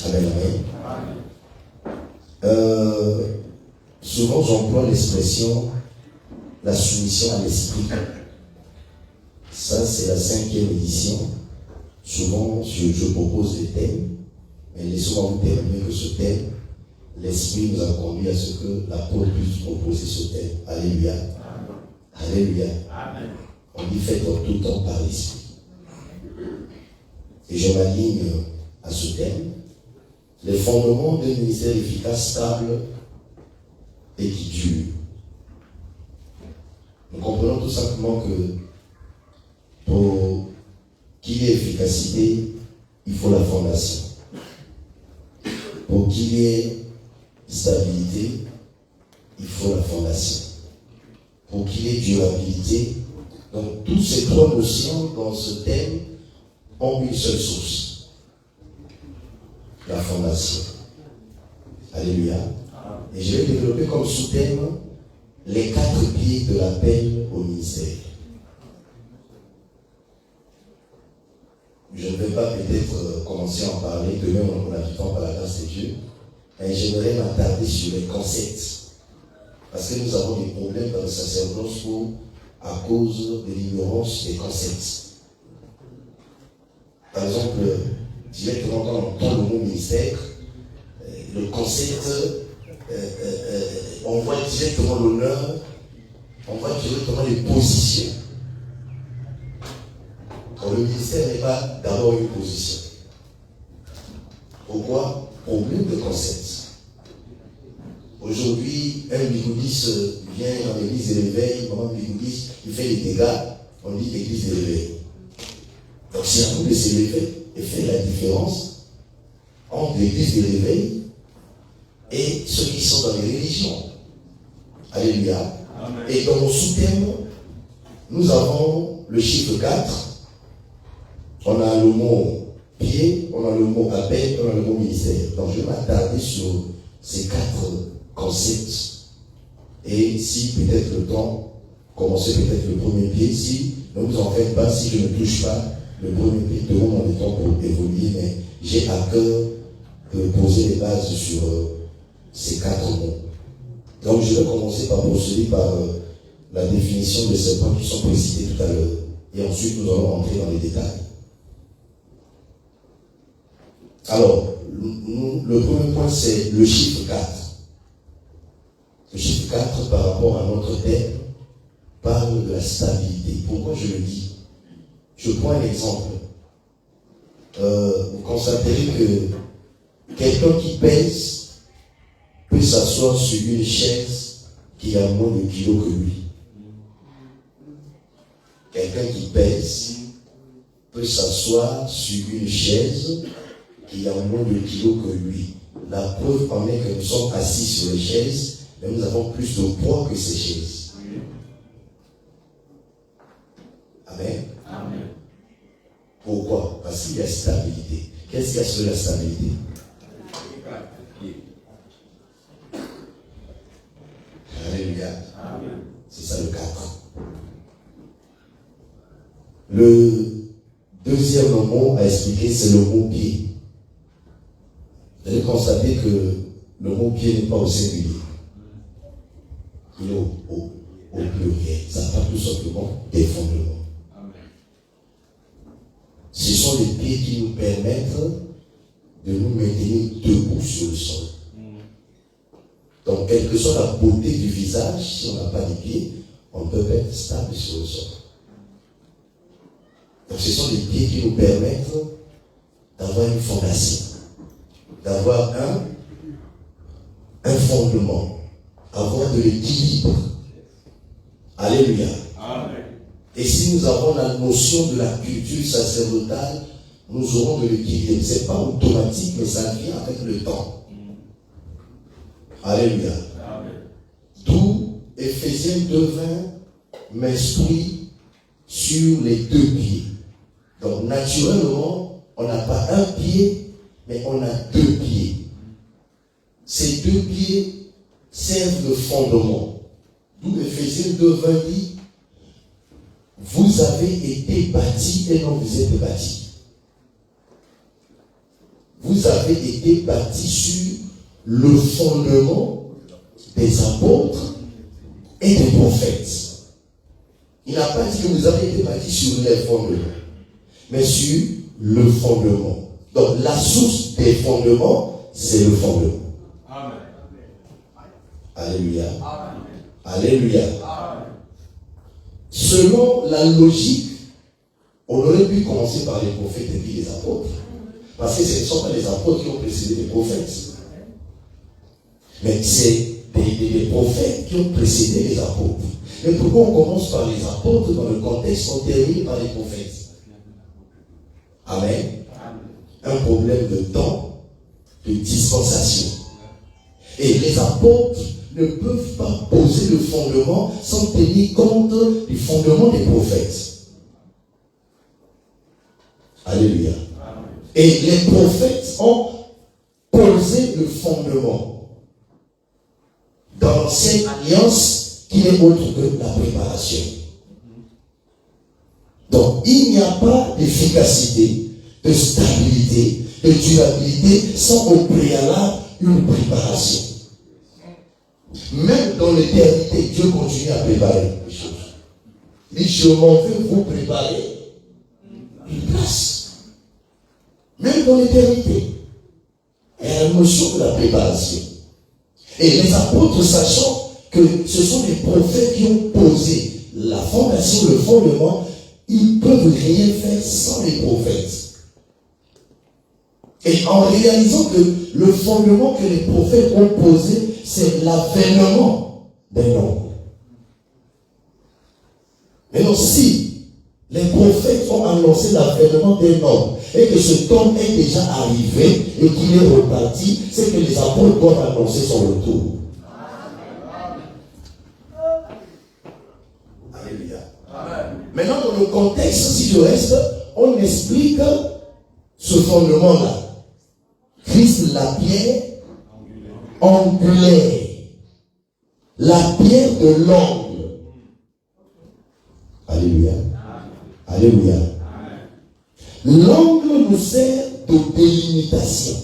Amen, amen. Souvent, j'emploie l'expression la soumission à l'esprit. Ça, c'est la 5e édition. Souvent, je propose des thèmes, mais laissez-moi vous terminer que ce thème, l'esprit nous a conduit à ce que l'apôtre puisse proposer ce thème. Alléluia. Amen. Alléluia. Amen. On dit faites en tout temps par l'esprit. Et je m'aligne à ce thème. Les fondements d'un ministère efficace, stable et qui dure. Nous comprenons tout simplement que pour qu'il y ait efficacité, il faut la fondation. Pour qu'il y ait stabilité, il faut la fondation. Pour qu'il y ait durabilité, donc toutes ces trois notions dans ce thème ont une seule source. La fondation. Alléluia. Et je vais développer comme sous-thème les 4 pieds de l'appel au ministère. Je ne vais pas peut-être commencer à en parler, demain on a du temps par la grâce de Dieu, mais j'aimerais m'attarder sur les concepts. Parce que nous avons des problèmes dans le sacerdoce à cause de l'ignorance des concepts. Par exemple, directement quand on entend le mot ministère, le concept, on voit directement l'honneur, on voit directement les positions. Le ministère n'est pas d'abord une position. Pourquoi? Problème de concept. Aujourd'hui, un bigoudiste vient dans l'église de l'éveil, maman bigoudiste, il fait des dégâts, on dit l'église de l'éveil. Donc c'est à nous de s'élever et faire la différence entre l'église de l'éveil et ceux qui sont dans les religions. Alléluia. Amen. Et dans mon sous-thème, nous avons le chiffre 4. On a le mot pied, on a le mot appel, on a le mot ministère. Donc je vais m'attarder sur ces 4 concepts. Et si peut-être le temps, commencer peut-être le premier pied, si ne vous en faites pas, si je ne touche pas le premier pied, demande le temps pour évoluer, mais j'ai à cœur de poser les bases sur ces 4 mots. Donc je vais commencer par procéder par la définition de ces points qui sont précités tout à l'heure. Et ensuite nous allons entrer dans les détails. Alors, le premier point, c'est le chiffre 4. Le chiffre 4, par rapport à notre thème, parle de la stabilité. Pourquoi je le dis? Je prends un exemple. Vous constaterez que quelqu'un qui pèse peut s'asseoir sur une chaise qui a moins de kilos que lui. Quelqu'un qui pèse peut s'asseoir sur une chaise qui a moins de kilos que lui. La preuve en est que nous sommes assis sur les chaises, mais nous avons plus de poids que ces chaises. Amen. Amen. Pourquoi? Parce qu'il y a stabilité. Qu'est-ce qu'il y a sur la stabilité? Alléluia. Amen. C'est ça le 4. Le deuxième mot à expliquer, c'est le mot pied. Vous allez constater que le mot pied n'est pas au singulier. Il est au pluriel. Ça parle tout simplement des fondements. Ce sont les pieds qui nous permettent de nous maintenir debout sur le sol. Donc, quelle que soit la beauté du visage, si on n'a pas de pieds, on peut être stable sur le sol. Donc, ce sont les pieds qui nous permettent d'avoir une fondation, d'avoir un fondement, avoir de l'équilibre. Alléluia. Amen. Et si nous avons la notion de la culture sacerdotale, nous aurons de l'équilibre. Ce n'est pas automatique, mais ça vient avec le temps. Alléluia. Amen. D'où Éphésiens 2:20 m'instruit sur les 2 pieds. Donc naturellement, on n'a pas un pied, mais on a 2 pieds. Ces 2 pieds servent de fondement. D'où Éphésiens 2:20 dit, vous avez été bâtis et non vous êtes bâtis. Vous vous avez été bâtis sur le fondement des apôtres et des prophètes. Il n'a pas dit que vous avez été bâtis sur les fondements, mais sur le fondement. Donc la source des fondements, c'est le fondement. Amen. Alléluia. Amen. Alléluia. Amen. Selon la logique, on aurait pu commencer par les prophètes et puis les apôtres. Parce que ce ne sont pas les apôtres qui ont précédé les prophètes. Mais c'est des prophètes qui ont précédé les apôtres. Mais pourquoi on commence par les apôtres dans le contexte, on termine par les prophètes? Amen. Un problème de temps, de dispensation. Et les apôtres ne peuvent pas poser le fondement sans tenir compte du fondement des prophètes. Alléluia. Et les prophètes ont posé le fondement dans l'ancienne alliance qui n'est autre que la préparation. Donc il n'y a pas d'efficacité, de stabilité, de durabilité sans au préalable une préparation. Même dans l'éternité, Dieu continue à préparer les choses. Il dit, je m'en vais vous préparer une place. Même dans l'éternité, il y a la notion de la préparation. Et les apôtres, sachant que ce sont les prophètes qui ont posé la fondation, le fondement, ils ne peuvent rien faire sans les prophètes. Et en réalisant que le fondement que les prophètes ont posé, c'est l'avènement d'un homme. Mais donc, si les prophètes ont annoncé l'avènement d'un homme et que cet homme est déjà arrivé et qu'il est reparti, c'est que les apôtres doivent annoncer son retour. Alléluia. Maintenant, dans le contexte, si je reste, on explique ce fondement-là. Christ, la pierre angulaire, la pierre de l'angle. Alléluia. Alléluia. L'angle nous sert de délimitation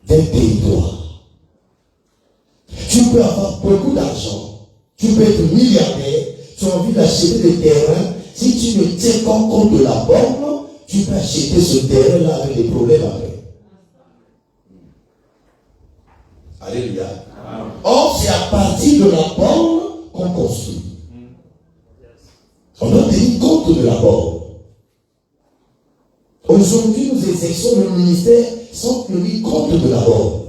d'un territoire. Tu peux avoir beaucoup d'argent, tu peux être milliardaire, tu as envie d'acheter des terrains. Si tu ne tiens pas compte de la borne, tu peux acheter ce terrain-là avec des problèmes après. Alléluia. Or, c'est à partir de la borne qu'on construit. On doit tenir compte de la borne. Aujourd'hui, nous exerçons le ministère sans tenir compte de la borne.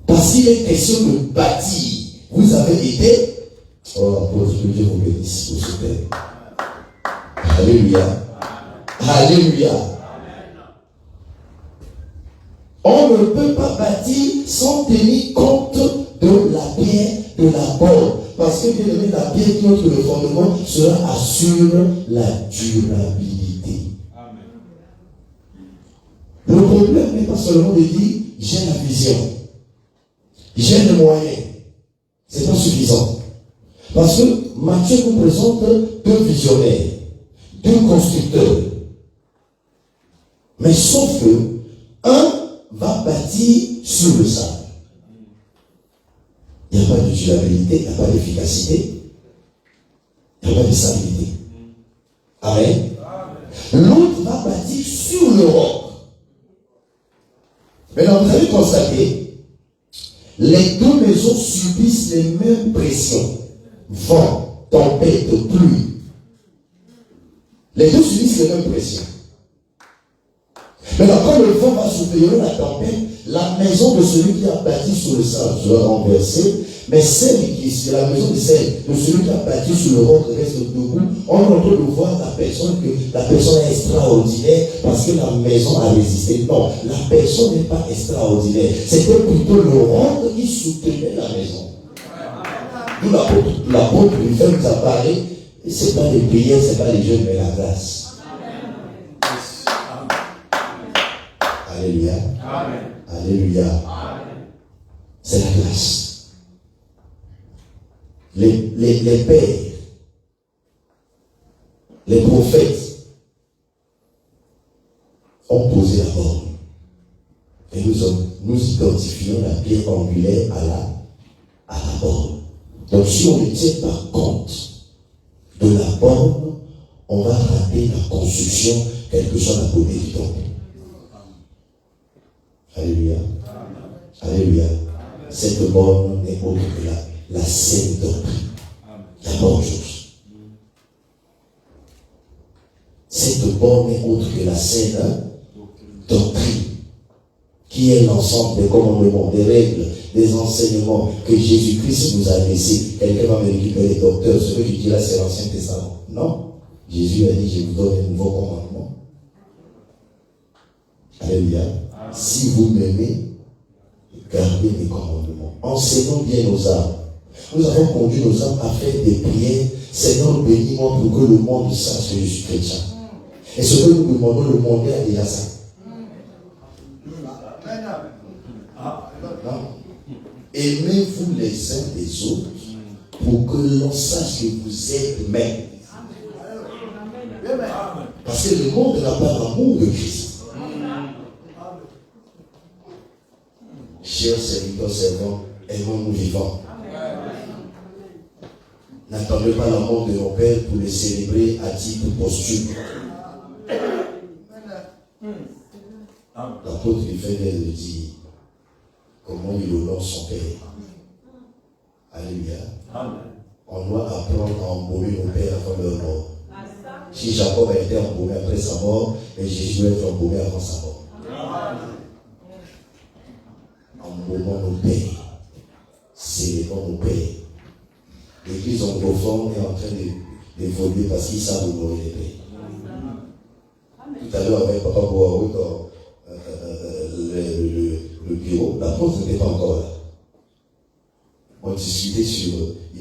Parce qu'il est question de bâtir. Vous avez été, oh, apôtre, que Dieu vous bénisse pour ce thème. Alléluia. Alléluia. On ne peut pas bâtir sans tenir compte de la pierre, de la borne. Parce que, bien aimé, la pierre qui entre le fondement, cela assure la durabilité. Amen. Le problème n'est pas seulement de dire, j'ai la vision, j'ai les moyens. Ce n'est pas suffisant. Parce que Matthieu nous présente deux visionnaires, deux constructeurs. Mais sauf que, un va bâtir sur le sable. Il n'y a pas de durabilité, il n'y a pas d'efficacité, il n'y a pas de stabilité. Amen. L'autre va bâtir sur le roc. Maintenant, vous avez constaté, les deux maisons subissent les mêmes pressions. Vent, tempête, pluie. Les deux subissent les mêmes pressions. Maintenant, quand le vent va souffler la tempête, la maison de celui qui a bâti sur le sable sera renversée, mais la maison de celui qui a bâti sur le roc reste debout. On est en train de voir que la personne est extraordinaire parce que la maison a résisté. Non, la personne n'est pas extraordinaire. C'était plutôt le roc qui soutenait la maison. D'où l'apôtre lui fait nous apparaître, ce n'est pas les prières, ce n'est pas les jeûnes, mais la grâce. Alléluia. Amen. Alléluia. Amen. C'est la grâce. Les pères, les prophètes, pierre angulaire à la borne. Donc si on ne tient pas compte de la borne, on va rater la construction, quelle que soit la beauté du temple. Alléluia. Alléluia. Cette borne n'est autre que la saine doctrine. La bonne chose. Cette borne n'est autre que la saine doctrine, qui est l'ensemble des commandements, des règles, des enseignements que Jésus-Christ nous a laissés. Quelqu'un va me récupérer, docteur, ce que tu dis là, c'est l'Ancien Testament. Non. Jésus a dit, je vous donne un nouveau commandement. Alléluia. Si vous m'aimez, gardez mes commandements. Enseignons bien nos âmes. Nous avons conduit nos âmes à faire des prières. Seigneur, bénis-moi pour que le monde sache que je suis chrétien. Et ce que nous demandons, le monde a déjà ça. Non. Aimez-vous les uns des autres pour que l'on sache que vous êtes même. Parce que le monde n'a pas l'amour de Christ. Chers serviteurs, servants, aimons-nous vivants. N'attendez pas la mort de nos pères pour les célébrer à titre posthume. L'apôtre du fait vient de dire comment il honore son père. Alléluia. On doit apprendre à embaumer nos pères avant leur mort. Si Jacob a été embaumé après sa mort, et Jésus doit être embaumé avant sa mort. Embaumons nos pères. Célébrons nos pères. L'église anglophone est en train d'évoluer parce qu'ils savent honorer les pères. Tout à l'heure, avec Papa Boaoui dans le bureau, la porte n'était pas encore là. On discutait sur.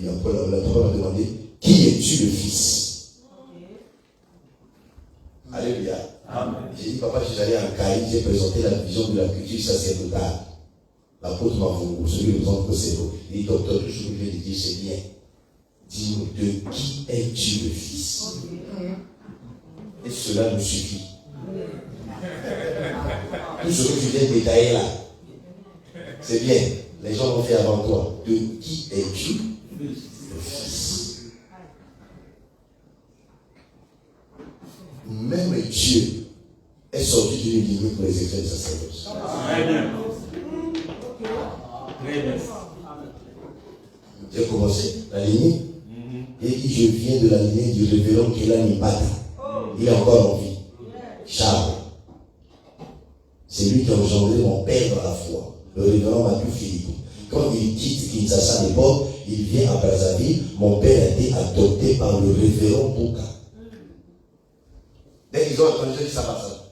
La parole a demandé qui es-tu le fils? Alléluia. J'ai dit, papa, j'allais en Caïn, j'ai présenté la vision de la culture sacerdotale. L'apôtre m'a voulu, celui qui représente le cerveau. Il dit, docteur, tout ce que je viens de dire, c'est bien. Dis-nous, de qui es-tu le fils? Et cela nous suffit. Tout ce que tu viens de détailler là, c'est bien. Les gens l'ont fait avant toi. De qui es-tu le fils? Même Dieu est sorti d'une lignée pour les extraits de sacerdoce. Très bien. Très bien. J'ai commencé la lignée. Et dit, je viens de la lignée du révérend Kelani Bata. Il est encore en vie. Charles. C'est lui qui a engendré mon père dans la foi. Le révérend Mathieu Philippe. Quand il quitte Kinshasa à l'époque, il vient à Brazzaville. Mon père a été adopté par le révérend Bouka. Dès qu'ils ont entendu, ils disent ça va ça.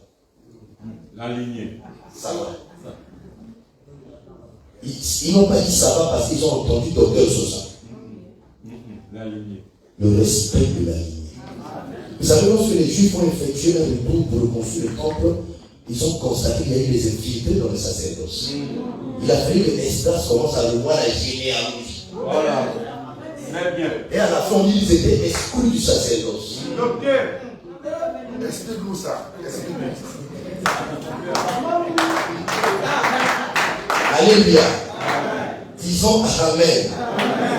La lignée. Ça va. Ils n'ont pas dit ça va parce qu'ils ont entendu docteur Sosa. La lignée. Le respect de la lignée. Vous savez, lorsque les Juifs ont effectué un retour pour reconstruire le temple, ils ont constaté qu'il y a eu des infiltrés dans le sacerdoce. Il a fallu que Esdras commence à revoir la généalogie. Voilà. Très bien. Et à la fin, ils étaient exclus du sacerdoce. Docteur, explique-nous ça. Alléluia. Disons Amen.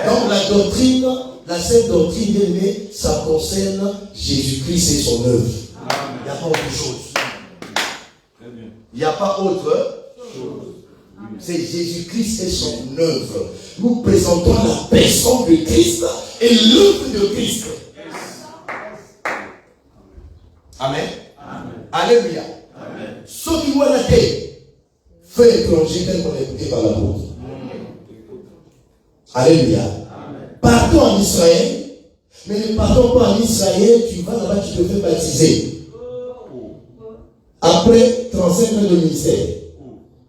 Donc la doctrine, la sainte doctrine, bien aimée, ça concerne Jésus-Christ et son œuvre. Il n'y a pas autre chose. Il n'y a pas autre chose. C'est Jésus-Christ et son œuvre. Nous présentons la personne de Christ et l'œuvre de Christ. Amen. Amen. Alléluia. Ce qui voit la terre, feu étranger tel qu'on est écouté par l'apôtre. Alléluia. Partons en Israël, mais ne partons pas en Israël, tu vas là-bas, tu te fais baptiser. Après 35 ans de ministère,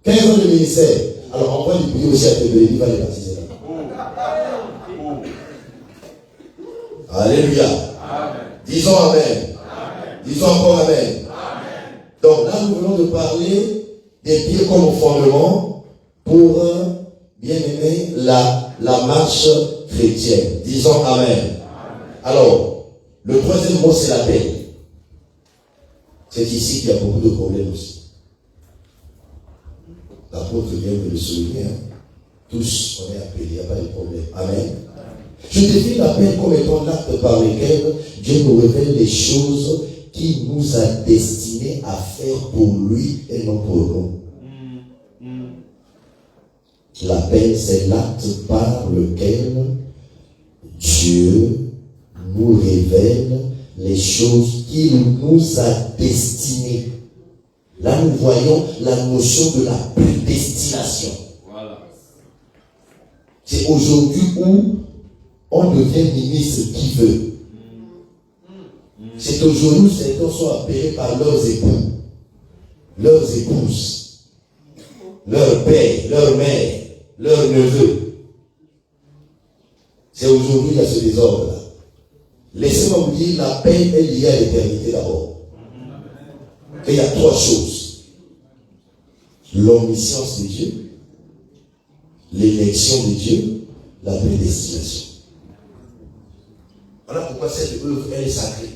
15 ans de ministère, alors envoie du pays aussi à te bénir, il va les baptiser là. Alléluia. Disons Amen. Disons encore Amen. Donc là, nous venons de parler des pieds comme fondement pour, bien aimer, la marche chrétienne. Disons Amen. Alors, le troisième mot, c'est la paix. C'est ici qu'il y a beaucoup de problèmes aussi. L'apôtre vient de le souligner. Tous, on est appelés, il n'y a pas de problème. Amen. Je définis l'appel comme étant l'acte par lequel Dieu nous révèle les choses qu'il nous a destinés à faire pour lui et non pour nous. L'appel, c'est l'acte par lequel Dieu nous révèle les choses qu'il nous a destinées. Là, nous voyons la notion de la prédestination. Voilà. C'est aujourd'hui où on devient ministre qui veut. C'est aujourd'hui où certains sont appelés par leurs époux, leurs épouses, leur père, leur mère, leurs neveux. C'est aujourd'hui qu'il y a ce désordre-là. Laissez-moi vous dire, la paix est liée à l'éternité d'abord. Et il y a trois choses. L'omniscience de Dieu, l'élection de Dieu, la prédestination. Voilà pourquoi cette œuvre, elle est sacrée.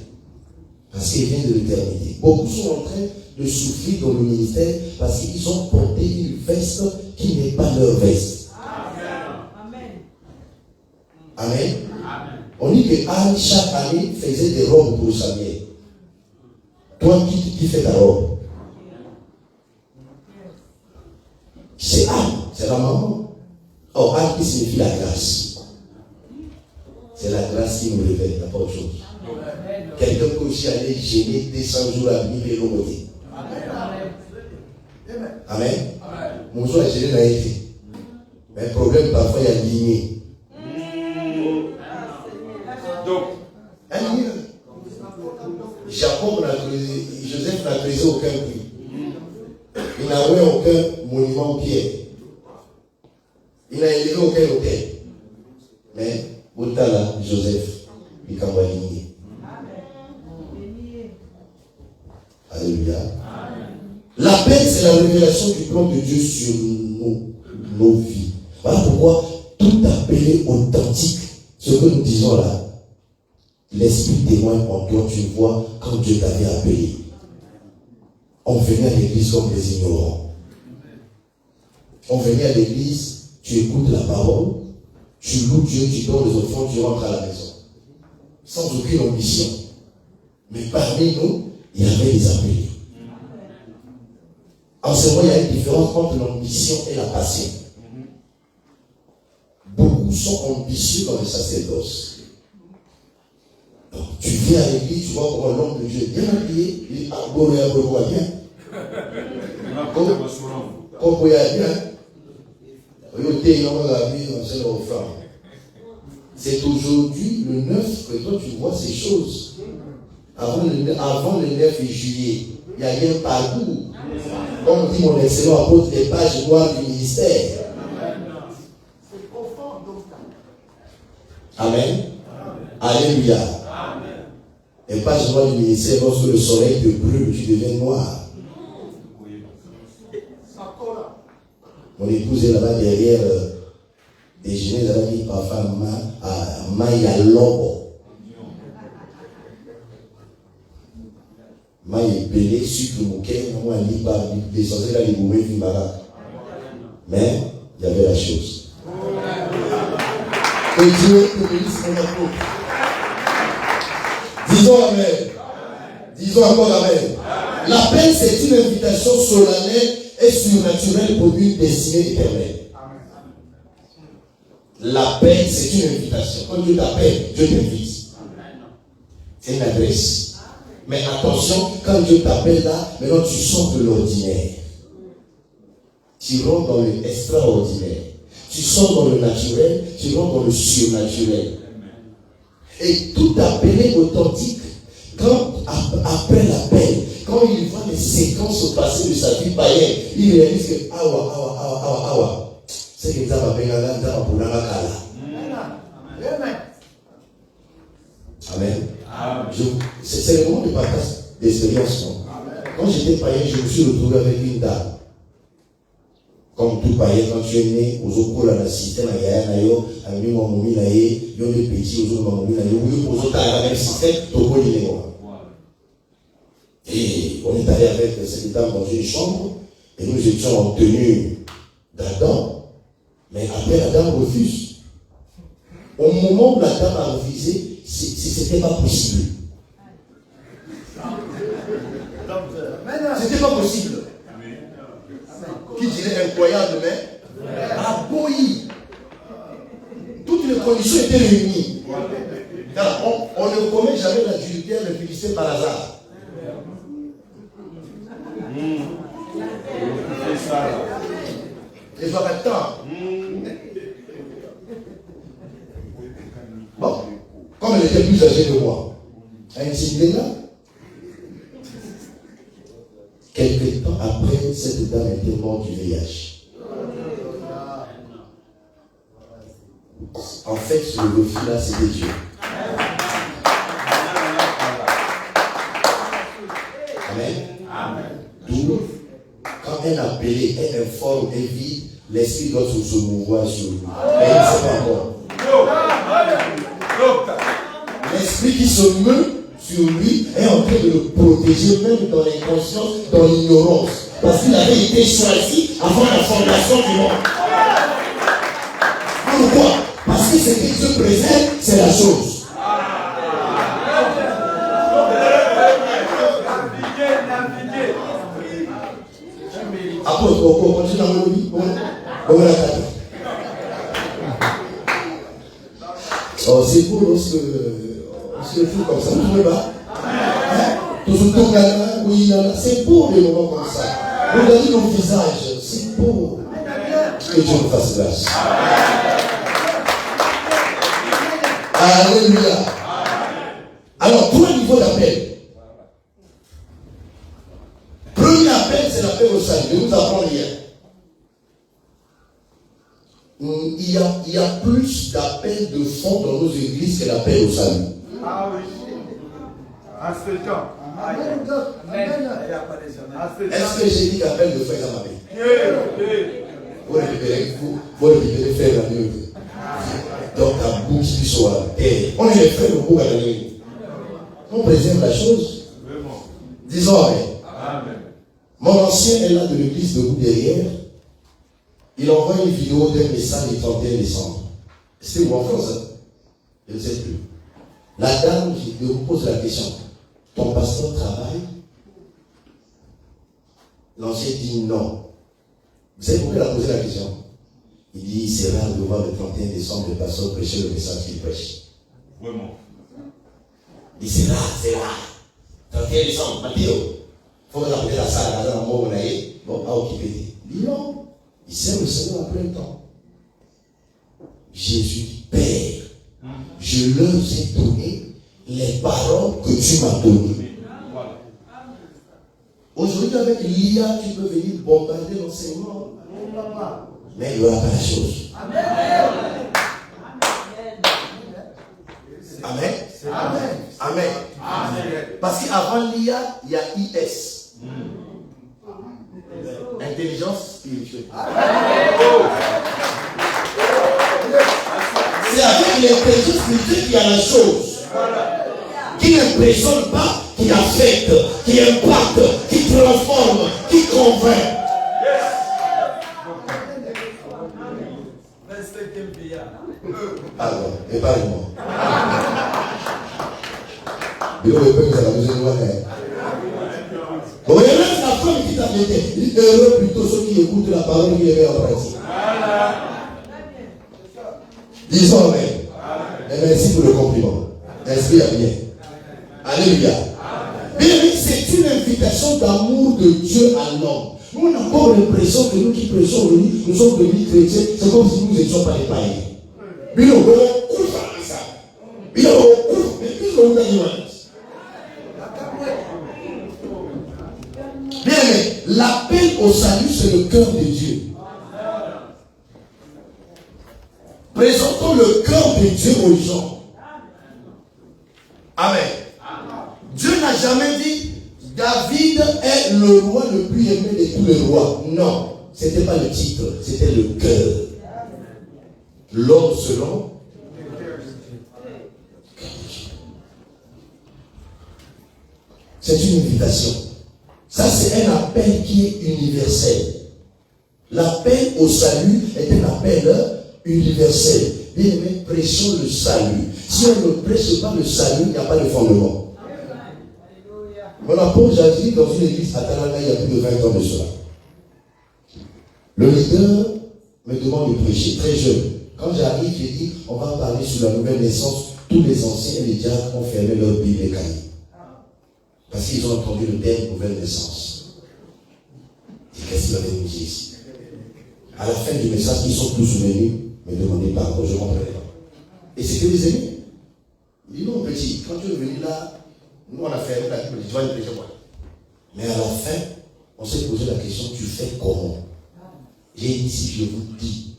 Parce qu'elle vient de l'éternité. Beaucoup sont en train de souffrir dans le ministère parce qu'ils ont porté une veste qui n'est pas leur veste. Amen. Amen. Amen. On dit que Anne, chaque année, faisait des robes pour Samuel. Toi, qui fait ta robe? C'est Anne, c'est la maman. Oh, Anne qui signifie la grâce. C'est la grâce qui nous révèle, il n'y a pas autre chose. Quelqu'un peut aussi aller gêner 200 jours à venir et l'homoter. Amen. Mon jour a gêné n'a été. Mais le problème, parfois, il y a ligné. Donc, Jacob n'a creusé, Joseph n'a creusé aucun puits. Il n'a eu aucun monument en pierre. Il n'a élevé aucun hôtel. Mais, Boutala, Joseph, il a ligné. Alléluia. L'appel, c'est la révélation du plan de Dieu sur nous, nos vies. Voilà pourquoi tout appel est authentique. Ce que nous disons là, l'Esprit témoigne en toi, tu vois, quand Dieu t'avait appelé. On venait à l'église comme des ignorants. On venait à l'église, tu écoutes la parole, tu loues Dieu, tu donnes les offrandes, tu rentres à la maison. Sans aucune ambition. Mais parmi nous, il y avait des appelés. En ce moment, il y a une différence entre l'ambition et la passion. Beaucoup sont ambitieux dans le sacerdoce. Donc, tu viens à l'église, tu vois comment l'homme de Dieu est bien habillé, il est abonné à beau bien. Comme il y a bien, c'est aujourd'hui le 9 que toi tu vois ces choses. Avant le 9 juillet, il y a eu un parcours. Comme dit mon excellent apôtre, les pages noires du ministère. Amen. Alléluia. Les pages noires du ministère, lorsque le soleil te brûle, tu deviens noir. Mon épouse est là-bas derrière déjeuner, elle a dit parfois Maya Lobo. Maya Belé, sucre mouquet, moi, elle dit pas descendre là, les bourrés, mais il y avait la chose. Et Dieu te bénisse mon apôtre. Disons Amen. Disons encore Amen. L'appel, c'est une invitation solennelle et surnaturelle pour une destinée éternelle. L'appel, c'est une invitation. Quand Dieu t'appelle, Dieu t'invite. C'est une adresse. Mais attention, quand Dieu t'appelle là, maintenant tu sors de l'ordinaire. Tu rentres dans l'extraordinaire. Tu sors dans le naturel, tu rentres dans le surnaturel. Et tout appelé authentique, quand après l'appel, quand il voit les séquences passées de sa vie païenne, il réalise que awa. C'est que ça va bien là, ça va pour la kala. Amen. C'est le moment de partage d'expérience. Quand j'étais païen, je me suis retrouvé avec une dame. Comme tout païen, quand tu es né, aux okola la système, il y a un ayo, un mi mamoumi naïe, il y a des petits, aux autres mamoumi naïe, oui, aux autres, il y a le même système, tout le monde. Et on est allé avec cette dame dans une chambre, et nous étions en tenue d'Adam. Mais après, la dame refuse. Au moment où la dame a refusé, c'était pas possible. C'était pas possible. Qui dirait incroyable, mais aboyi. Toutes les conditions étaient réunies. On ne commet jamais l'adultère le Philistin par hasard. Les temps. Bon, comme elle était plus âgée que moi, elle intimidé là. Quelque temps après, cette dame était morte du VIH. En fait, le refus là, c'était Dieu. Amen. D'où, quand un appelé est informe et vide, l'esprit doit se mouvoir sur lui. Mais il ne sait pas encore. L'esprit qui se meut sur lui est en train de le protéger, même dans l'inconscience, dans l'ignorance. Parce qu'il avait été choisi avant la fondation du monde. Pourquoi? Parce que ce que Dieu préserve, c'est la chose. Apôtre, on continue dans le vie. Oh, c'est beau lorsque on se fout comme ça, vous ne trouvez pas? Oui, c'est beau les moments comme ça. Regardez nos visages, c'est beau. Que Dieu nous fasse grâce. Alléluia. Alors, trois niveaux d'appel. Premier appel, c'est l'appel au salut. Je vous apprends hier. Il y a plus d'appels de fond dans nos églises que l'appel au salut. Ah oui. À ce temps. Est-ce que j'ai dit qu'appel de fond est à ma vie? Vous récupérez frère la mieux. Donc ta bouche qui soit. On est les frères au bout à la nuit. On préserve la chose. Disons Amen. Mon ancien est là de l'église de vous derrière. Il envoie une vidéo d'un message du 31 décembre. C'était où en France? Je ne sais plus. La dame, je vous pose la question. Ton pasteur travaille? L'ancien dit non. Vous savez pourquoi il a posé la question? Il dit c'est rare de voir le 31 décembre le pasteur prêcher le message qu'il prêche. Vraiment. Il dit c'est rare. 31 décembre, Mathieu. Il faut appeler la salle, la mort, on a eu. Bon, pas occupé. Il dit non. Il sert le Seigneur en plein temps. Jésus dit, Père, je leur ai donné les paroles que tu m'as données. Aujourd'hui, avec l'IA, tu peux venir bombarder l'enseignement. Mais il n'y aura pas la chose. Amen. Parce qu'avant l'IA, il y a IS. Intelligence spirituelle. C'est avec l'intelligence spirituelle qu'il y a la chose. Qui n'impressionne pas, qui affecte, qui impacte, qui transforme, qui convainc. Alors, épargne-moi. Il y a même la femme qui t'a dit, il est heureux plutôt ceux qui écoutent la parole qui est en pratique. Disons Amen. Et merci pour le compliment. Esprit à bien. Alléluia. Bien, c'est une invitation d'amour de Dieu à l'homme. Nous, on a encore l'impression que nous qui prêchons aujourd'hui, nous sommes devenus chrétiens, c'est comme si nous n'étions pas des païens. Mais on couvre ça. Mais on couvre, mais plus on a dit. Bien, mais l'appel au salut, c'est le cœur de Dieu. Présentons le cœur de Dieu aux gens. Amen. Dieu n'a jamais dit David est le roi le plus aimé de tous les rois. Non, ce n'était pas le titre, c'était le cœur. L'homme selon. C'est une invitation. Ça, c'est un appel qui est universel. L'appel au salut est un appel universel. Bien aimé, prêchons le salut. Si on ne prêche pas le salut, il n'y a pas de fondement. Mon apôtre Jadis dans une église à Talanga il y a plus de 20 ans de cela. Le leader me demande de prêcher, très jeune. Quand j'arrive, j'ai dit, on va parler sur la nouvelle naissance. Tous les anciens et les diacres ont fermé leur Bible et cahier. Parce qu'ils ont entendu le terme nouvelle naissance. Et qu'est-ce qu'il avait dit ici? À la fin du message, ils sont tous venus me demander pardon, je ne comprenais pas. Et c'était des amis. Il dit non, petit, quand tu es venu là, nous on a fermé la Bible, tu vas le prêcher moi. Mais à la fin, on s'est posé la question, tu fais comment? J'ai dit, si je vous dis,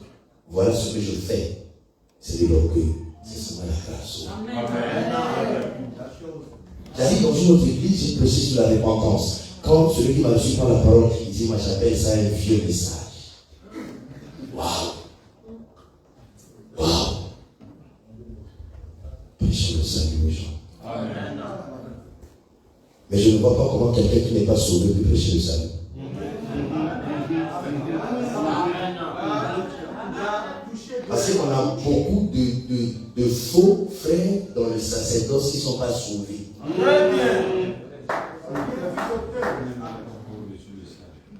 voilà ce que je fais, c'est de l'orgueil. C'est seulement la grâce. Amen. J'arrive dans une autre église, j'ai prêché sur la repentance. Quand celui qui m'a reçu prend la parole, il dit, moi j'appelle ça un vieux message. Waouh! Waouh! Prêchons le salut aux gens. Amen. Mais je ne vois pas comment quelqu'un qui n'est pas sauvé peut prêcher le salut. Parce qu'on a beaucoup de faux frères dans le sacerdoce qui ne sont pas sauvés.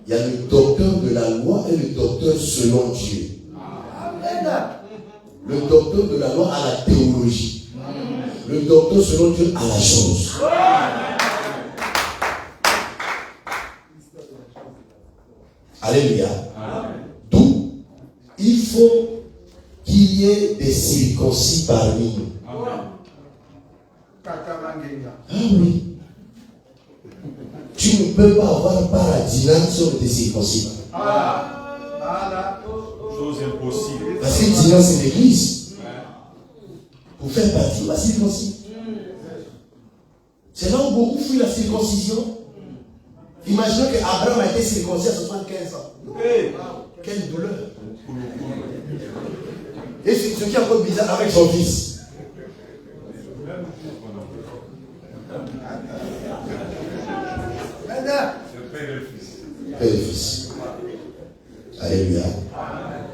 Il y a le docteur de la loi et le docteur selon Dieu. Le docteur de la loi a la théologie. Le docteur selon Dieu a la chose. Alléluia. D'où il faut qu'il y ait des circoncis parmi nous. Ah oui. Tu ne peux pas avoir paradis si on était circoncis. Chose impossible. Parce que Dinan c'est l'église. Pour faire partie de la circoncision. C'est là où beaucoup fuient la circoncision. Imaginez qu'Abraham a été circoncis à 75 ans. Quelle douleur. Et ce qui est encore bizarre avec son fils. Père et fils. Alléluia.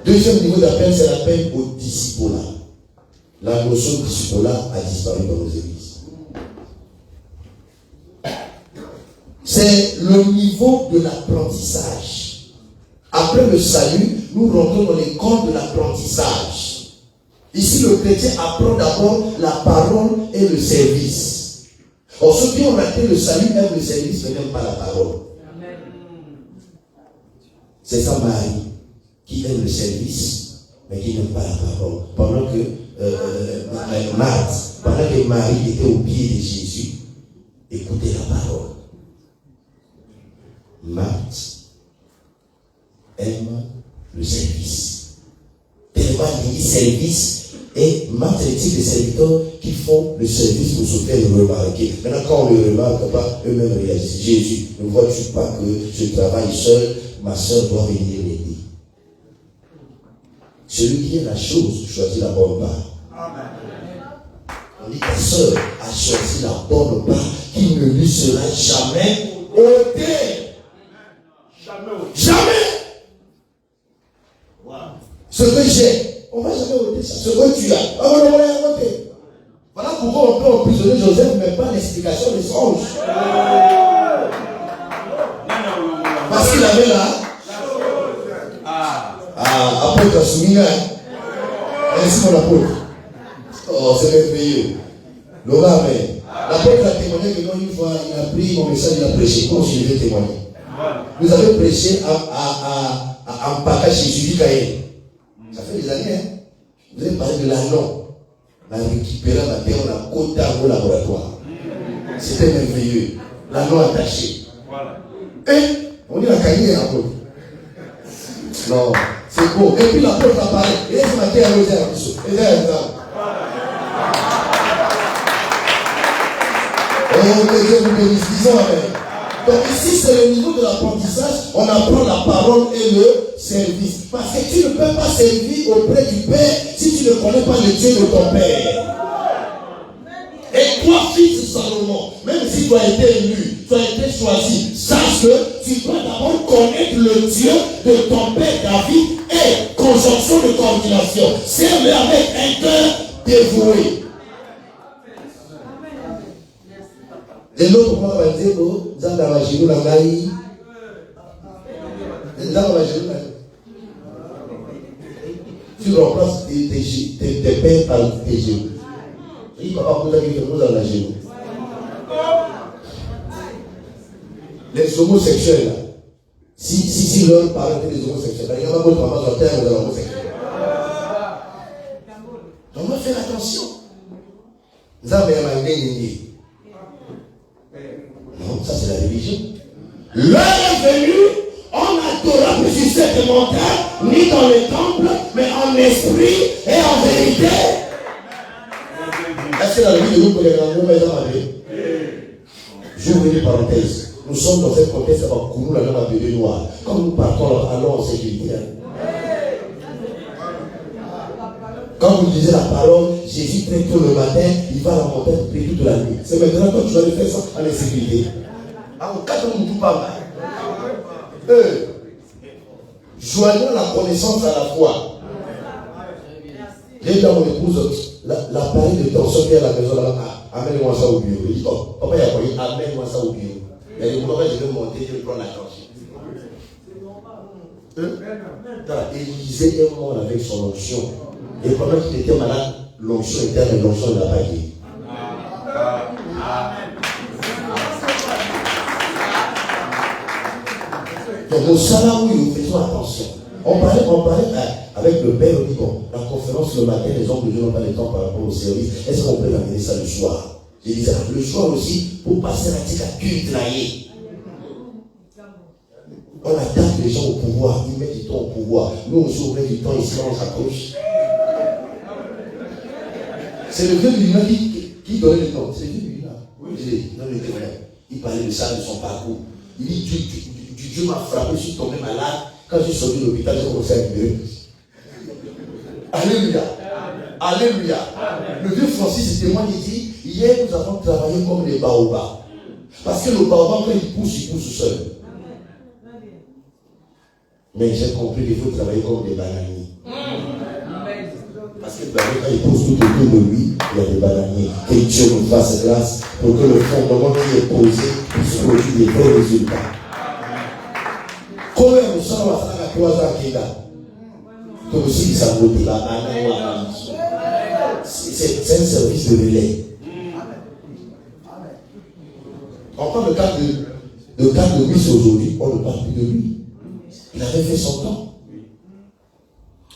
Deuxième niveau d'appel, c'est l'appel au discipolat. La notion de discipolat a disparu dans nos églises. C'est le niveau de l'apprentissage. Après le salut, nous rentrons dans l'école de l'apprentissage. Ici, le chrétien apprend d'abord la parole et le service. Or, ceux qui ont raté le salut aiment le service, mais n'aiment pas la parole. C'est ça Marie, qui aime le service, mais qui n'aime pas la parole. Pendant que Marie était au pied de Jésus, écoutez la parole. Marthe aime le service. Tellement il dit service, et Marthe est le type de serviteurs qui font le service pour se faire remarquer. Maintenant, quand on ne le remarque pas, eux-mêmes réagissent. Jésus, ne vois-tu pas que je travaille seul? Ma soeur doit venir m'aider. Celui qui est la chose choisit la bonne part. On dit ta soeur a choisi la bonne part qui ne lui sera jamais ôtée. Jamais. Ce que j'ai, on ne va jamais ôter ça. Ce que tu as, on va rien ôter. Voilà pourquoi on peut emprisonner Joseph, mais pas l'explication des songes. Parce qu'il avait là. Apôtre Assoumina. Merci mon apôtre. Oh, c'est merveilleux. Laura, mais l'apôtre a témoigné que non, une fois, il a pris mon message, il a prêché. Comment je devais témoigner? Vous avez prêché à Mpaka chez Julie Kaye. Ça fait des années, hein? Vous avez parlé de l'anneau. On a récupéré la terre, on a côté au laboratoire. C'était merveilleux. L'anneau attaché. Et on dit la Kaye un peu. Non, c'est beau. Et puis l'apôtre a parlé. Et ce matin, il a osé un peu. Et là, oh, que Dieu vous bénisse. Disons amen. Donc ici, c'est le niveau de l'apprentissage. On apprend la parole et le service. Parce que tu ne peux pas servir auprès du Père si tu ne connais pas le Dieu de ton Père. Et toi, fils de Salomon, même si tu as été élu, tu as été choisi. Sache que tu dois d'abord connaître le Dieu de ton père David et conjonction de coordination. Serve-le avec un cœur dévoué. Et l'autre point va dire, oh, Zanda va chez nous, la gaïe. Zanda va chez nous, la gaïe. Tu remplaces tes pères par tes genoux. Il ne va pas poser quelque chose dans la genou. Les homosexuels, là, si l'homme parle des homosexuels, il n'y a pas de maman sur terre de l'homosexuel. Donc, on va faire attention. Non, ça c'est la religion. L'heure est venue, on n'adorera plus sur cette montagne, ni dans les temples, mais en esprit et en vérité. Est-ce que la vie de nous, les grands est dans la vie? J'ouvre une parenthèse. Nous sommes dans un contexte avec Kounou, la langue à bébé noir. Quand nous partons, allons en sécurité. Quand vous lisez la parole, Jésus très tôt le matin, il va à la montagne prier toute la nuit. C'est maintenant que tu vas le faire ça en insécurité. En 4 ans, nous ne pas mal. Joignons la connaissance à la foi. J'ai dit à mon épouse, l'appareil de tension qui est à la maison, là, amène-moi ça au bureau. Il dit, oh, papa, il a dit, amène-moi ça au bureau. Il a dit, je vais monter, je vais prendre la tension. Élisée est mort avec son onction. Et pendant qu'il était malade, l'onction était avec l'onction de la baguette. Donc, au Salaoui, faisons attention. On parlait avec le père, on dit bon, la conférence le matin, les hommes de Dieu n'ont pas le temps par rapport au service. Est-ce qu'on peut amener ça le soir? J'ai dit ça, le soir aussi, pour passer la tique à culte naïe. On attaque les gens au pouvoir, ils mettent du temps au pouvoir. Nous aussi, on met du temps ici, on s'accroche. C'est le vieux Luna qui donnait le temps. C'est le vieux Luna. Oui, il parlait de ça, de son parcours. Il dit Dieu m'a frappé, je suis tombé malade. Quand je suis sorti de l'hôpital, j'ai commencé à libérer. Alléluia. Alléluia. Le vieux Francis témoigne, il dit hier, nous avons travaillé comme les baobabs. Parce que le baobab, quand il pousse seul. Mais j'ai compris qu'il faut travailler comme des bananiers. Parce que quand il pousse tout autour de lui, il y a des bananiers. Que Dieu nous fasse grâce pour que le fondement qui est posé puisse produire des vrais résultats. Comment nous sommes à 3 ans qui est là? Comme aussi, ça vaut de la banane. C'est un service de relais. On parle de cas de Miss aujourd'hui, on ne parle plus de lui. Il avait fait son temps.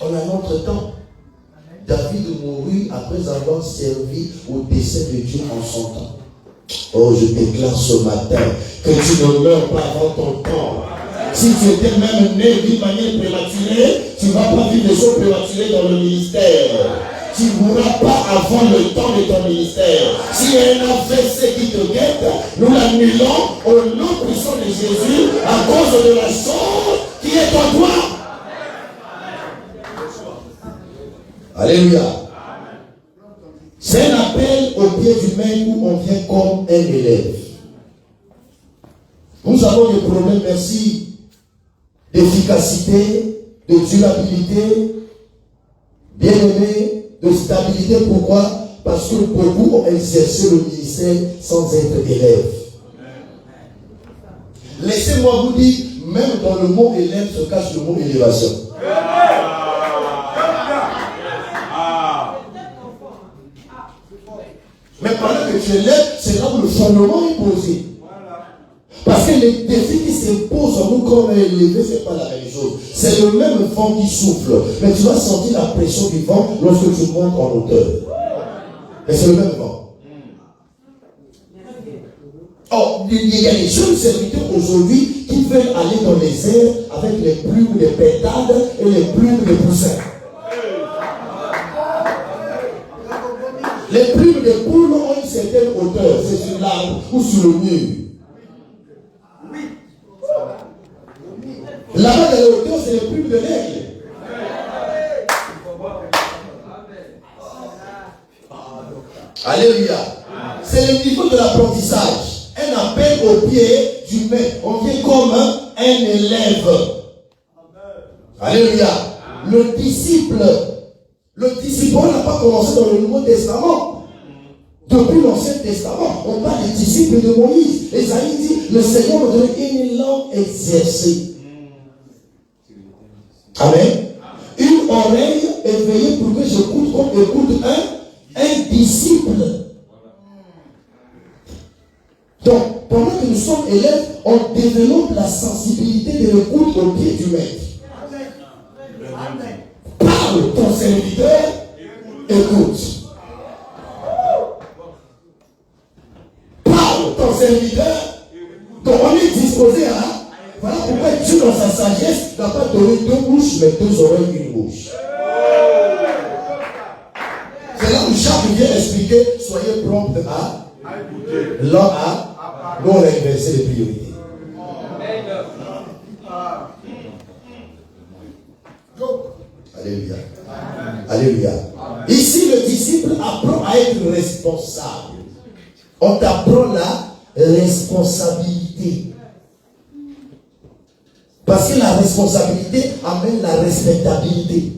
On a notre temps. David mourut après avoir servi au décès de Dieu en son temps. Oh, je déclare ce matin que tu ne meurs pas avant ton temps. Si tu étais même né d'une manière prématurée, tu ne vas pas vivre des choses prématurées dans le ministère. Tu ne mourras pas avant le temps de ton ministère. S'il y a un AVC qui te guette, nous l'annulons au nom puissant de Jésus à cause de la chose qui est en toi. Alléluia. C'est un appel au pied du maître où on vient comme un élève. Nous avons des problèmes, merci, d'efficacité, de durabilité, bien aimé, de stabilité. Pourquoi? Parce que beaucoup ont exercé le ministère sans être élèves. Laissez-moi vous dire, même dans le mot élève se cache le mot élévation. Mais pendant que tu élèves, c'est là où le fondement est posé. Parce que les défis qui s'imposent en nous comme élevés, ce n'est pas la même chose. C'est le même vent qui souffle. Mais tu vas sentir la pression du vent lorsque tu montes en hauteur. Mais c'est le même vent. Or, il y a des jeunes serviteurs aujourd'hui qui veulent aller dans les airs avec les plumes des pétales et les plumes des poussins. Les plumes des poules ont une certaine hauteur. C'est sur l'arbre ou sur le mur. Là-bas, dans la hauteur, c'est les plumes de l'aigle. Alléluia. C'est le niveau de l'apprentissage. Un appelle au pied du maître. On vient comme un élève. Alléluia. Le disciple, on n'a pas commencé dans le Nouveau Testament. Depuis l'Ancien Testament, on parle des disciples de Moïse. Esaïe dit, le Seigneur m'a donné une langue exercée. Amen. Une oreille éveillée pour que j'écoute comme écoute un disciple. Donc, pendant que nous sommes élèves, on développe la sensibilité de l'écoute au pied du maître. Parle, ton serviteur, écoute. Parle, ton serviteur. Donc, on est disposé à. Voilà pourquoi Dieu, dans sa sagesse, n'a pas donné deux bouches, mais deux oreilles, une bouche. C'est là où Jacques vient expliquer, soyez prompts à l'un à, nous on a inversé les priorités. Alléluia. Alléluia. Ici, le disciple apprend à être responsable. On t'apprend la responsabilité. Parce que la responsabilité amène la respectabilité.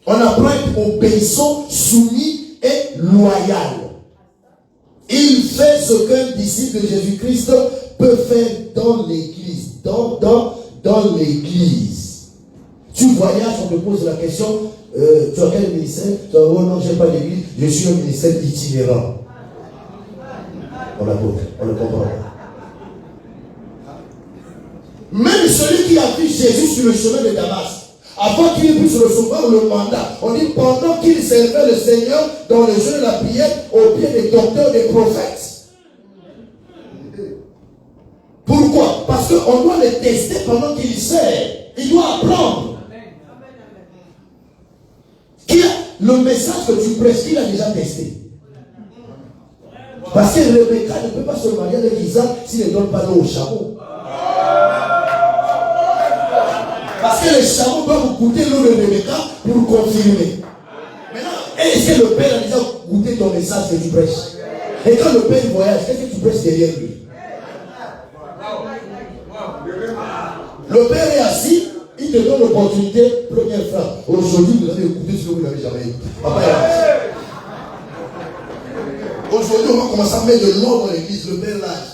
On apprend à être obéissant, soumis et loyal. Il fait ce qu'un disciple de Jésus-Christ peut faire dans l'église. Dans l'église. Tu voyages, on te pose la question, tu as quel ministère? Tu as, oh non, je n'ai pas l'église, je suis un ministère itinérant. On le comprend. Même celui qui a vu Jésus sur le chemin de Damas, avant qu'il puisse recevoir le mandat, on dit pendant qu'il servait le Seigneur dans le jeûne de la prière au pied des docteurs, des prophètes. Pourquoi? Parce qu'on doit les tester pendant qu'il sert. Il doit apprendre. Le message que tu prêches, il a déjà testé. Parce que Rebecca ne peut pas se marier avec Isaac s'il ne donne pas l'eau au chameau. Parce que les chameaux doivent goûter l'eau de Rebecca pour confirmer. Maintenant, est-ce que le père a déjà goûté ton message que tu prêches? Et quand le père voyage, qu'est-ce que tu prêches derrière lui? Le père est assis, il te donne l'opportunité, première phrase. Aujourd'hui, vous allez écouter ce que vous n'avez jamais écouté. Papa est assis. Aujourd'hui, on va commencer à mettre de l'ordre dans l'église, le père lâche.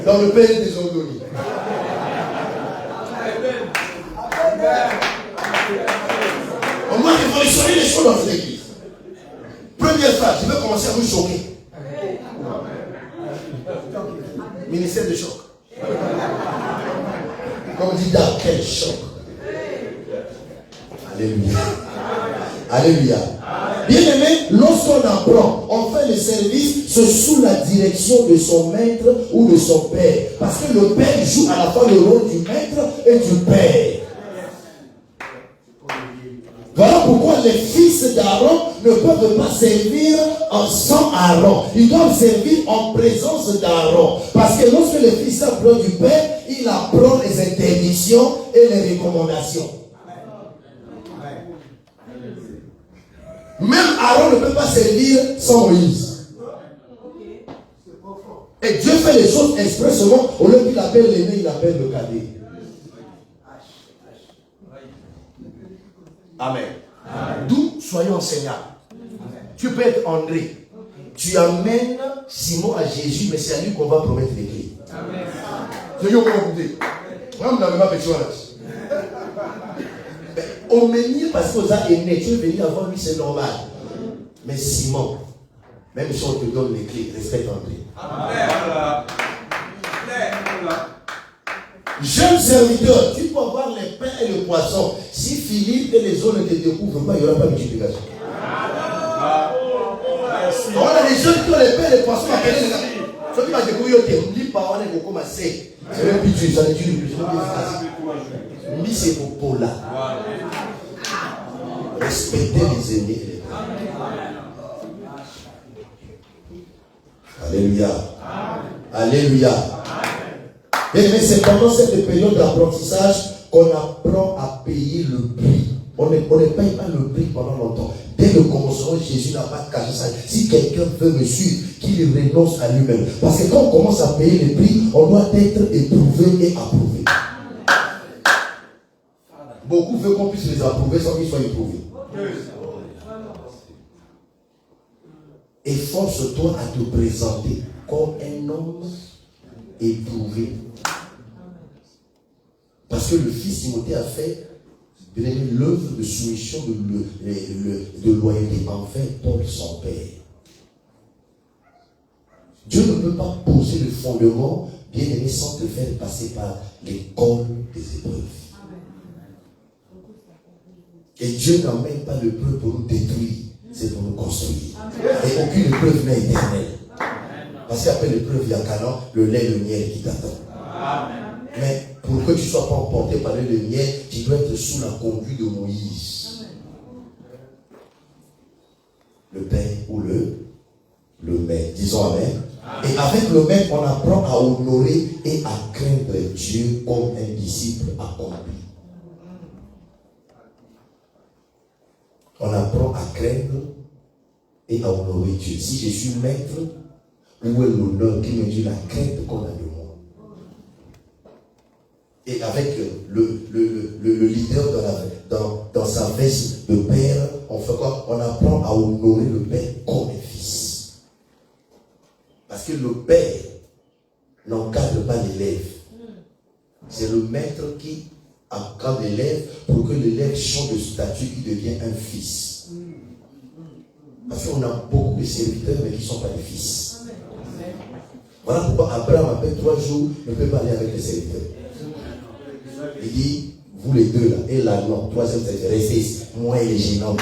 Dans le père des ordonniers. On va révolutionner les choses dans cette église. Première phrase, je vais commencer à vous choquer. Ministère de choc. Comme dit dans quel choc. Alléluia. Alléluia. Bien aimé, lorsqu'on apprend, on fait le service, c'est sous la direction de son maître ou de son père. Parce que le père joue à la fois le rôle du maître et du père. Voilà pourquoi les fils d'Aaron ne peuvent pas servir sans Aaron. Ils doivent servir en présence d'Aaron. Parce que lorsque le fils apprend du père, il apprend les interdictions et les recommandations. Même Aaron ne peut pas servir sans Moïse. Et Dieu fait les choses expressément. Au lieu qu'il appelle l'aîné, il appelle le cadet. Amen. D'où soyons enseignants. Tu peux être André. Tu amènes Simon à Jésus, mais c'est à lui qu'on va promettre les clés. C'est lui qu'on va écouter. Moi, je n'avais pas besoin là. Au menir, parce que vous avez aîné, tu es venu avant lui, c'est normal. Mais Simon, même si on te donne les clés, respecte André. Amen. Jeune serviteur, tu peux avoir les pains et le poisson. Si Philippe et les autres ne te découvrent pas, il n'y aura pas de multiplication. On a des jeunes qui ont les pains et les poissons à payer les amis. Ceux qui m'ont découvert, ils ne disent pas, on est comme assez. C'est même plus ça n'est plus efficace. Mais c'est pour là. Respectez les aînés. Alléluia. Alléluia. Mais c'est pendant cette période d'apprentissage qu'on apprend à payer le prix. On ne paye pas le prix pendant longtemps. Dès le commencement, Jésus n'a pas caché ça. Si quelqu'un veut me suivre, qu'il renonce à lui-même. Parce que quand on commence à payer les prix, on doit être éprouvé et approuvé. Beaucoup veulent qu'on puisse les approuver sans qu'ils soient éprouvés. Efforce-toi à te présenter comme un homme éprouvé. Parce que le fils Timothée a fait l'œuvre de soumission, de loyauté envers Paul, son père. Dieu ne peut pas poser le fondement, bien aimé, sans te faire passer par l'école des épreuves. Et Dieu n'emmène pas l'épreuve pour nous détruire, c'est pour nous construire. Et aucune épreuve n'est éternelle. Parce qu'après l'épreuve, il y a Canaan, le lait et le miel qui t'attendent. Mais pour que tu ne sois pas emporté par le miel, tu dois être sous la conduite de Moïse. Le père ou le maître. Disons Amen. Et avec le maître, on apprend à honorer et à craindre Dieu comme un disciple accompli. On apprend à craindre et à honorer Dieu. Si je suis maître, où est l'honneur qui me dit la crainte qu'on a de moi? Et avec le leader dans sa veste de père, on fait quoi? On apprend à honorer le père comme un fils. Parce que le père n'encadre pas l'élève. C'est le maître qui encadre l'élève pour que l'élève change de statut, qui devient un fils. Parce qu'on a beaucoup de serviteurs mais qui ne sont pas des fils. Voilà pourquoi Abraham, après 3 jours, ne peut pas aller avec les serviteurs. Il dit, vous les deux là, et là non, 3e serviteur, restez ici, moi et les géants.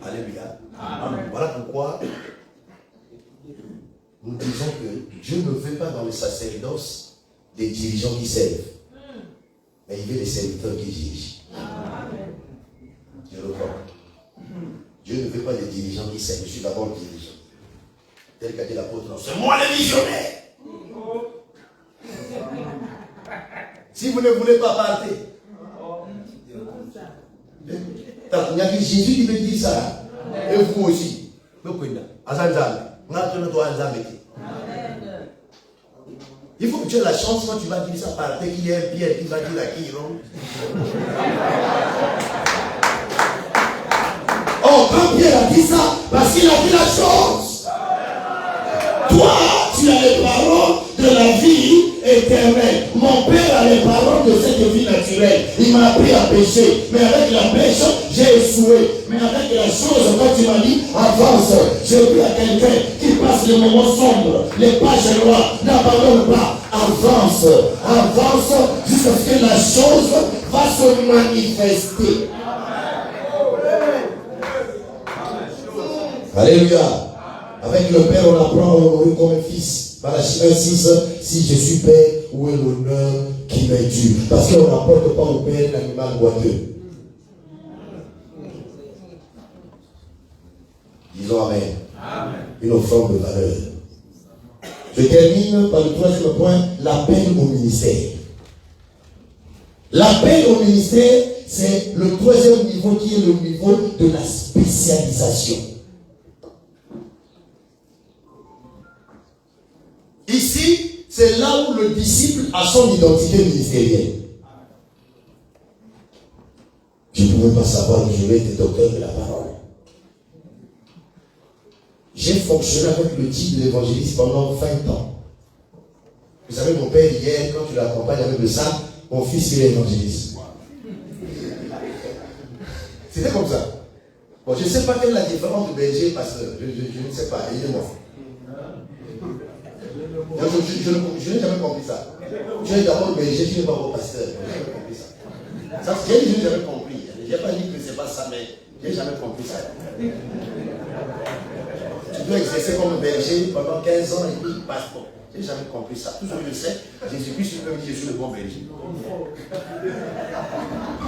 Alléluia. Voilà pourquoi nous disons que Dieu ne veut pas dans le sacerdoce des dirigeants qui servent, mais il veut des serviteurs qui dirigent. Je reprends. Dieu ne veut pas des dirigeants qui servent, je suis d'abord le dirigeant. Tel qu'a dit l'apôtre, c'est moi le visionnaire. Si vous ne voulez pas partir, il y a Jésus qui veut dire ça. Et vous aussi. Il faut que tu aies la chance quand tu vas dire ça par terre qu'il y ait un Pierre qui va dire à qui, non? Oh, quand Pierre a dit ça, parce qu'il a dit la chose. Toi, tu as les paroles de la vie éternelle. Mon père a les paroles de cette vie naturelle. Il m'a appris à pécher. Mais avec la pêche, j'ai échoué. Mais avec la chose, quand tu m'as dit, avance. J'ai vu à quelqu'un qui passe les moments sombres, les pages noires, n'abandonne pas. Avance. Avance jusqu'à ce que la chose va se manifester. Alléluia. Avec le Père, on apprend à honorer comme un fils. Malachie 1:6, si je suis Père, où est l'honneur qui m'est dû? Parce qu'on n'apporte pas au Père l'animal boiteux. Disons Amen. Amen. Une offrande de valeur. Je termine par le 3e point, l'appel au ministère. L'appel au ministère, c'est le 3e niveau qui est le niveau de la spécialisation. Ici, c'est là où le disciple a son identité ministérielle. Je ne pouvais pas savoir que je vais être docteur de la parole. J'ai fonctionné avec le titre de l'évangéliste pendant 20 ans. Vous savez, mon père, hier, quand tu l'accompagnes avec le sac, mon fils, il est évangéliste. C'était comme ça. Bon, je ne sais pas quelle est la différence de berger et pasteur. Je ne sais pas, aidez-moi. Je n'ai jamais compris ça. Tu es d'abord berger, tu n'es pas mon pasteur. Je n'ai jamais compris ça. Ça, je n'ai jamais compris. Je n'ai pas dit que ce n'est pas ça, mais je n'ai jamais compris ça. Tu dois exercer comme berger pendant 15 ans et puis pasteur. Je n'ai jamais compris ça. Tout ce que je sais, Jésus-Christ me dit que je suis le bon berger.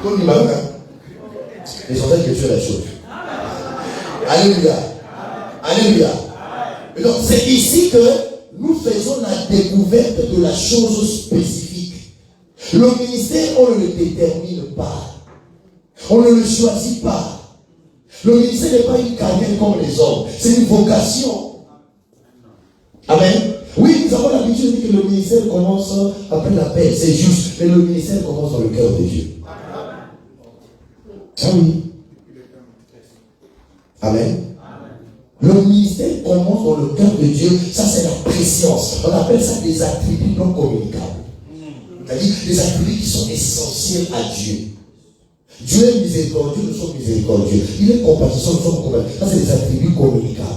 Comme il m'a dit, l'essentiel que tu es la chose. Alléluia. Alléluia. Et donc, c'est ici que nous faisons la découverte de la chose spécifique. Le ministère, on ne le détermine pas. On ne le choisit pas. Le ministère n'est pas une carrière comme les hommes. C'est une vocation. Amen. Oui, nous avons l'habitude de dire que le ministère commence après l'appel. C'est juste. Mais le ministère commence dans le cœur de Dieu. Ah oui. Amen. Le ministère commence dans le cœur de Dieu. Ça, c'est la préscience. On appelle ça des attributs non communicables. C'est-à-dire des attributs qui sont essentiels à Dieu. Dieu est miséricordieux, nous sommes miséricordieux. Il est compatissant, nous sommes compatissants. Ça, c'est des attributs communicables.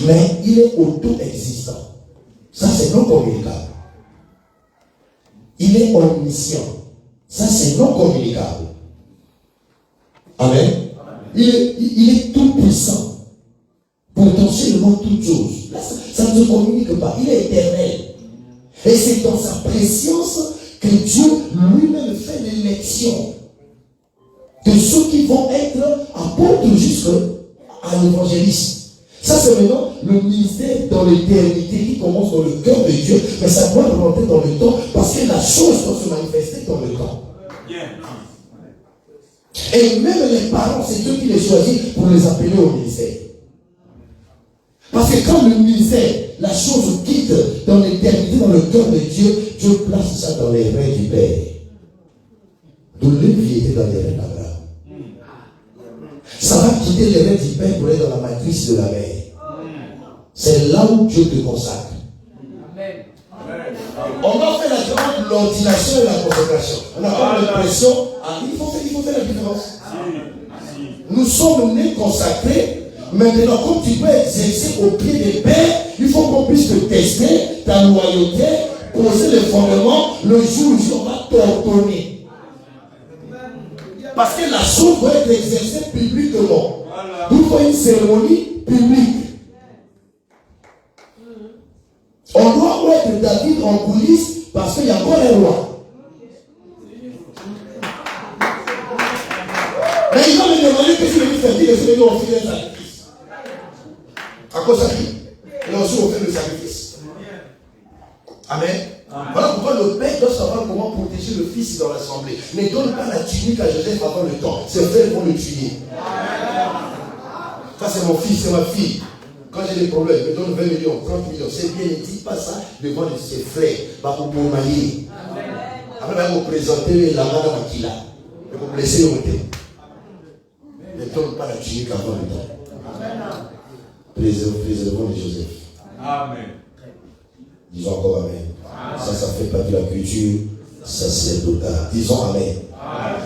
Mais il est auto-existant. Ça, c'est non communicable. Il est omniscient. Ça, c'est non communicable. Amen. Il est tout puissant. Potentiellement toutes choses. Là, ça ne se communique pas. Il est éternel. Et c'est dans sa préscience que Dieu lui-même fait l'élection de ceux qui vont être apôtres jusqu'à l'évangélisme. Ça, c'est maintenant le ministère dans l'éternité qui commence dans le cœur de Dieu, mais ça doit rentrer dans le temps parce que la chose doit se manifester dans le temps. Et même les parents, c'est Dieu qui les choisit pour les appeler au ministère. Parce que quand le ministère, la chose quitte dans l'éternité, dans le cœur de Dieu, Dieu place ça dans les reins du Père. D'où l'évier était dans les reins d'Abraham. Ça va quitter les reins du Père pour aller dans la matrice de la mère. C'est là où Dieu te consacre. On va faire la différence entre l'ordination et la consécration. On a pas l'impression, il faut faire la différence. Nous sommes nés consacrés. Maintenant, comme tu peux exercer au pied des pères, il faut qu'on puisse te tester ta loyauté, poser les fondements. Le jour où on va t'ordonner. Parce que la chose doit être exercée publiquement. Il faut une cérémonie publique. On doit mettre David en coulisses parce qu'il y a encore un roi. Mais il va me demander qu'est-ce qu'il veut faire dire que je vais lui offrir un sacrifice. À cause de qui? Il a aussi offert le sacrifice. Amen. Voilà pourquoi le père doit savoir comment protéger le fils dans l'assemblée. Ne donne pas la tunique à Joseph avant le temps. Ses frères vont le tuer. Ça, c'est mon fils, c'est ma fille. Quand j'ai des problèmes, je me donne 20 millions, 30 millions. C'est bien, ne dis pas ça devant ses frères. Pour vous marier. Après, vous présenter la madame Akila. Et vous blesser le côté. Ne donne pas la tunique avant le temps. Préservons les Joseph. Amen. Disons encore Amen. Ça fait partie de la culture sacerdotale. Disons Amen.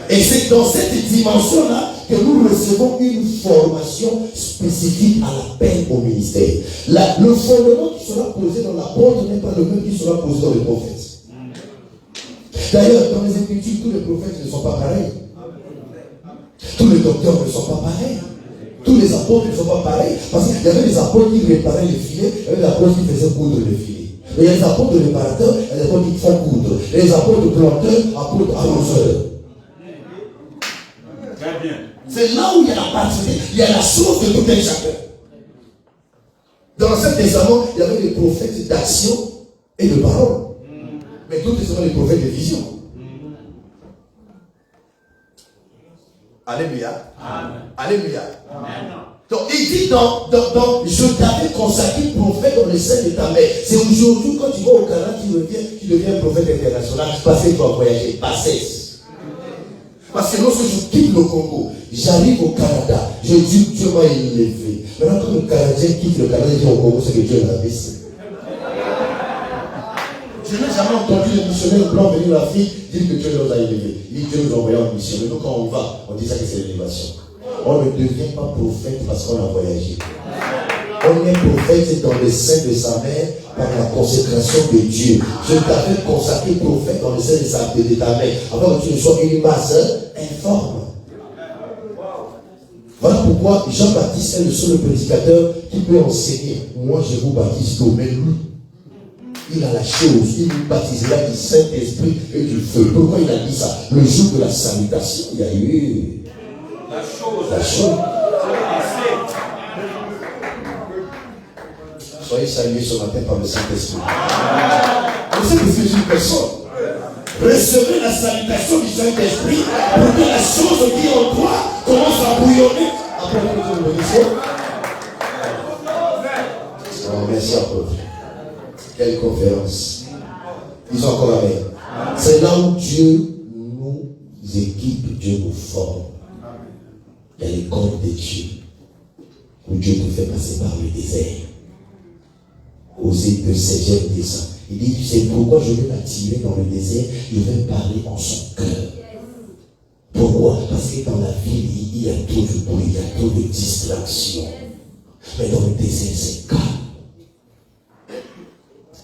Et c'est dans cette dimension-là que nous recevons une formation spécifique à l'appel au ministère. Le fondement qui sera posé dans l'apôtre n'est pas le même qui sera posé dans les prophètes. D'ailleurs, dans les Écritures, tous les prophètes ne sont pas pareils. Tous les docteurs ne sont pas pareils. Tous les apôtres ne sont pas pareils. Parce qu'il y avait des apôtres qui réparaient les filets, il y avait des apôtres qui faisaient coudre les filets. Il y a des apôtres réparateurs, il y a des apôtres qui font coudre. Il y a des apôtres planteurs, apôtres arroseurs. Très bien. C'est là où il y a la particularité, il y a la source de tout un chacun. Dans l'Ancien Testament, il y avait des prophètes d'action et de parole. Mais d'autres sont les prophètes de vision. Alléluia. Amen. Alléluia. Amen. Donc il dit je t'avais consacré prophète dans le sein de ta mère. C'est aujourd'hui quand tu vas au Canada, tu deviens prophète international parce que tu vas voyager. Pas cesse. Parce que lorsque je quitte le Congo, j'arrive au Canada, je dis Dieu m'a élevé. Maintenant quand le Canadien quitte le Canada, il dit au Congo, c'est que Dieu l'a baissé. Je n'ai jamais entendu les missionnaires blancs venir à l'Afrique dire que Dieu nous a élevés. Il dit Dieu nous a envoyés en mission. Mais nous, quand on va, on dit ça que c'est l'élévation. On ne devient pas prophète parce qu'on a voyagé. On est prophète dans le sein de sa mère par la consécration de Dieu. Je t'avais consacré prophète dans le sein de ta mère avant que tu ne sois une masse informe. Voilà pourquoi Jean-Baptiste est le seul prédicateur qui peut enseigner. Moi, je vous baptise tout, mais lui, il a la chose, il nous baptisera du Saint-Esprit et du feu. Pourquoi il a dit ça? Le jour de la salutation, il y a eu la chose. Soyez salués ce matin par le Saint-Esprit. Le Saint-Esprit est une personne. recevez la salutation du Saint-Esprit pour que la chose qui est en toi commence à bouillonner. Après, vous me disiez. Oh, merci encore. Quelle conférence. Disons encore amen. C'est là où Dieu nous équipe, Dieu nous forme. Il y a l'école de Dieu, où Dieu nous fait passer par le désert. Osée 2, 7e dessin. Il dit, c'est pourquoi je vais l'attirer dans le désert, je vais parler en son cœur. Pourquoi? Parce que dans la ville, il y a trop de bruit, il y a trop de distractions. Mais dans le désert, c'est calme.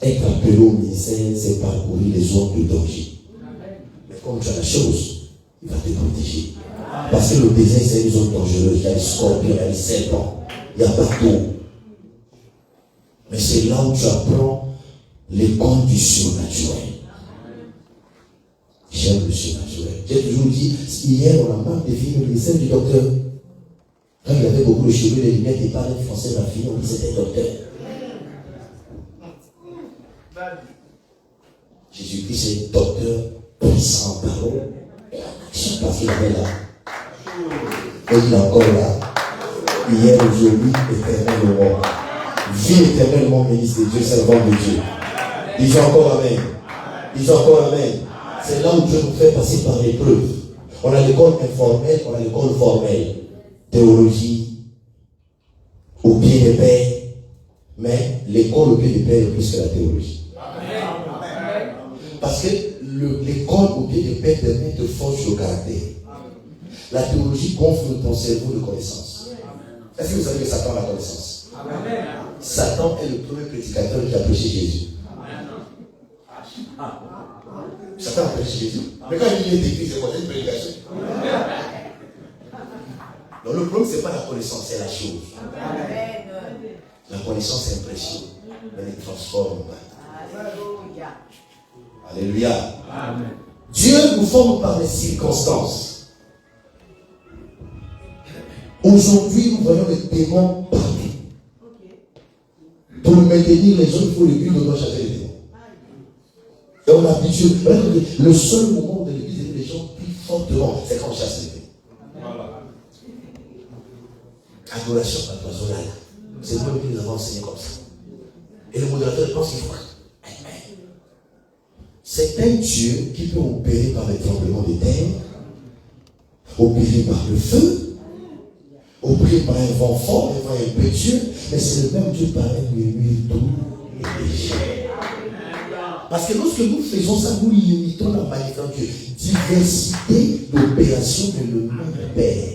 Être appelé au ministère, c'est parcourir les zones de danger. Mais comme tu as la chose, il va te protéger. Parce que le désert, c'est une zone dangereuse. Il y a les scorpions, il y a les serpents, il y a partout. Mais c'est là où tu apprends l'école du surnaturel. J'aime le surnaturel. J'ai toujours dit, hier, on a marre de finir le ministère du docteur. Quand il avait beaucoup de cheveux, les lunettes et parlait français, ma fille, on dit c'était docteur. Jésus-Christ est docteur puissant en parole et en action parce qu'il avait là. Et il est encore là. Hier, aujourd'hui, éternellement. Vie éternellement ministre de Dieu, servant de Dieu. Disons encore amen. Disons encore amen. C'est là où Dieu nous fait passer par l'épreuve. On a l'école informelle, on a l'école formelle. Théologie, au pied des pères. Mais l'école au pied des pères est plus que la théologie. Parce que l'école au pied des pères permet de forger le caractère. La théologie gonfle ton cerveau de connaissances. Est-ce que vous savez que Satan a la connaissance? Amen. Satan est le premier prédicateur qui a prêché Jésus. Satan a prêché Jésus. Mais quand il est écrit, c'est quoi? C'est une prédication. Donc le problème, ce n'est pas la connaissance, c'est la chose. Amen. La connaissance est précieuse, mais elle transforme pas. Alléluia. Alléluia. Amen. Dieu nous forme par les circonstances. Aujourd'hui, nous voyons les démons partout. Pour maintenir les autres, il faut l'église, on doit chasser les démons. Et on a habitué. Le seul moment où l'église et les gens prient fortement, c'est quand on chasse les démons. Voilà. Adoration patrozolale. C'est nous qui nous avons enseigné comme ça. Et le modérateur pense qu'il faut. C'est un Dieu qui peut opérer par les tremblements de terre, opérer par le feu, opérer par un vent fort, un vent impétueux, mais c'est le même Dieu par un murmure doux et léger. Parce que lorsque nous faisons ça, nous limitons la magnifique Dieu. Diversité d'opérations de le même Père.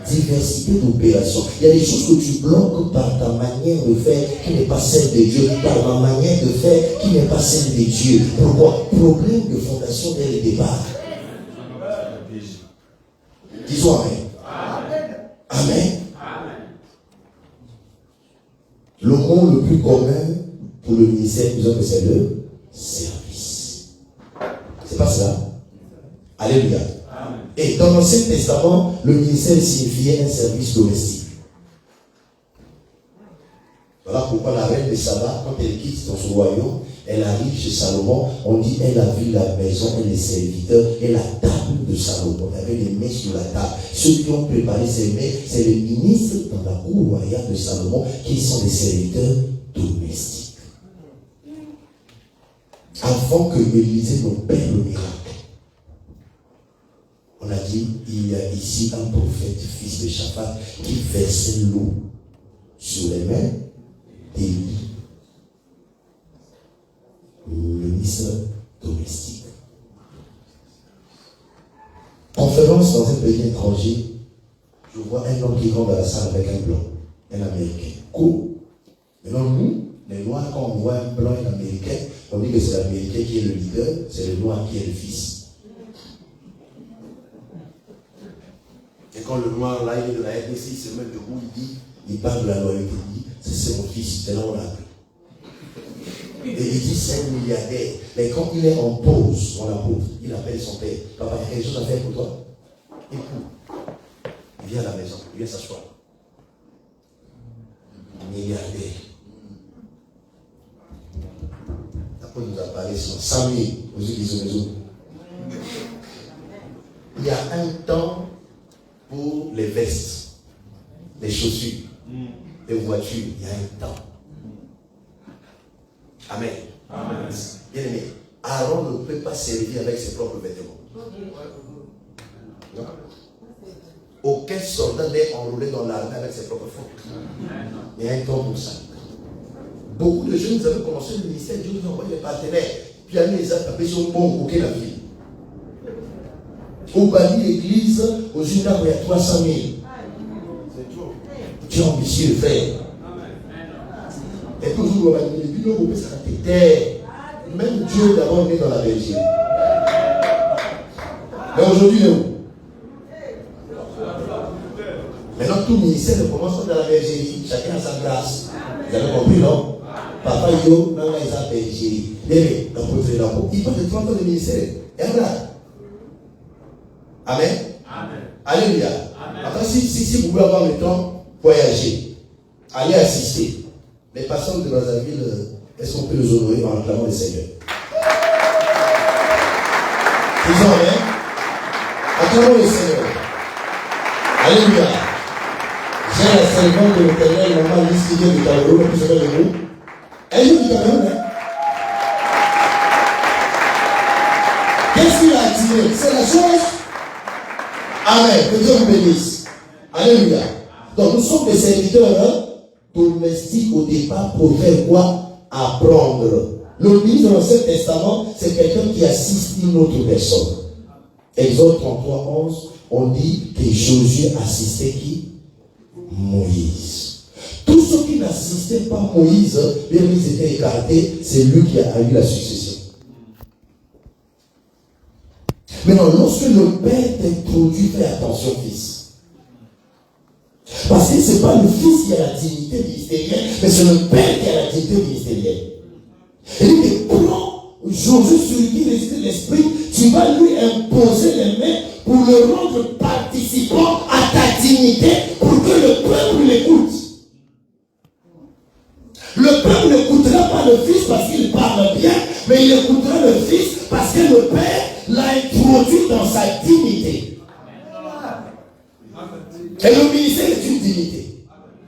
Diversité d'opérations. Il y a des choses que tu bloques par ta manière de faire qui n'est pas celle de Dieu, par ma manière de faire qui n'est pas celle de Dieu. Pourquoi? Problème de fondation dès le départ. Disons Amen. Amen. Amen. Le mot le plus commun pour le ministère, disons que c'est le service. C'est pas cela? Alléluia. Et dans l'Ancien Testament, le ministère signifiait un service domestique. Voilà pourquoi la reine de Saba, quand elle quitte dans son royaume, elle arrive chez Salomon, on dit elle a vu la maison et les serviteurs et la table de Salomon. Il y avait des mets sur la table. Ceux qui ont préparé ces mets, c'est les ministres dans la cour royale de Salomon qui sont des serviteurs domestiques. Avant que l'Élysée n'opère le miracle, on a dit, il y a ici un prophète, fils de Shaphat, qui versait l'eau sur les mains d'Élie, ministre domestique. Conférence dans un pays étranger, je vois un homme qui rentre dans la salle avec un blanc, un Américain. Cool. Maintenant, nous, les Noirs, quand on voit un blanc et un Américain, on dit que c'est l'Américain qui est le leader, c'est le Noir qui est le fils. Et quand le Noir, là, il est de la RDC, il se met debout, il parle de la loyauté, il dit, c'est mon fils, c'est là où on l'a appris. Et il dit, c'est un milliardaire. Mais quand il est en pause, on l'approuve, il appelle son père. Papa, il y a quelque chose à faire pour toi? Il vient à la maison, il vient s'asseoir. Milliardaire. Après, il nous a parlé sur 100 000, aux yeux des maisons. temps pour les vestes, les chaussures, les voitures. Il y a un temps. Amen. Amen. Bien aimé, Aaron ne peut pas servir avec ses propres vêtements. Non. Aucun soldat n'est enrôlé dans l'armée avec ses propres forces. Il y a un temps pour ça. Beaucoup de jeunes, vous avez commencé le ministère, Dieu vous envoie des partenaires. Puis allez les attraper sur le bon bouquet la ville. Au Bali, l'église, aux Unis, il y a 300 000. Tu es ambitieux, frère. Et puis aujourd'hui, on va dire, les bilans, on ça même Dieu d'abord né dans la Belgique. Mais aujourd'hui, il est où? Maintenant, tout ministère ne commence pas dans la Belgique. Chacun a sa grâce. Vous avez compris, non? Papa Yo, non, il a Belgique. Mais, il passe de 30 ans de ministère. Et voilà. Amen. Amen. Alléluia. Après, si vous voulez avoir le temps, voyager, allez assister. Les pasteurs de Brazzaville, est-ce qu'on peut les honorer en acclamant le Seigneur? Disons Amen. Acclamons le Seigneur. Alléluia. J'ai la servante de l'Éternel, maman Lise qui vient du Cameroun, puis je vais le mot. Elle vient du Cameroun, hein? Qu'est-ce qu'il a attiré? C'est la chose. Amen. Que Dieu vous bénisse. Alléluia. Donc nous sommes des serviteurs domestiques au départ pour faire quoi? Apprendre. Le ministre de l'Ancien Testament, c'est quelqu'un qui assiste une autre personne. Exode 33, 11, on dit que Josué assistait qui? Moïse. Tous ceux qui n'assistaient pas Moïse, bien ils étaient écartés, c'est lui qui a eu la succession. Maintenant, lorsque le Père t'introduit, fais attention, fils. Parce que ce n'est pas le Fils qui a la dignité ministérielle, mais c'est le Père qui a la dignité ministérielle. Et il dit, prends Josué sur qui réside l'Esprit, tu vas lui imposer les mains pour le rendre participant à ta dignité pour que le peuple l'écoute. Le peuple n'écoutera pas le Fils parce qu'il parle bien, mais il écoutera le Fils parce que le Père l'a introduit dans sa dignité. Et le ministère est une dignité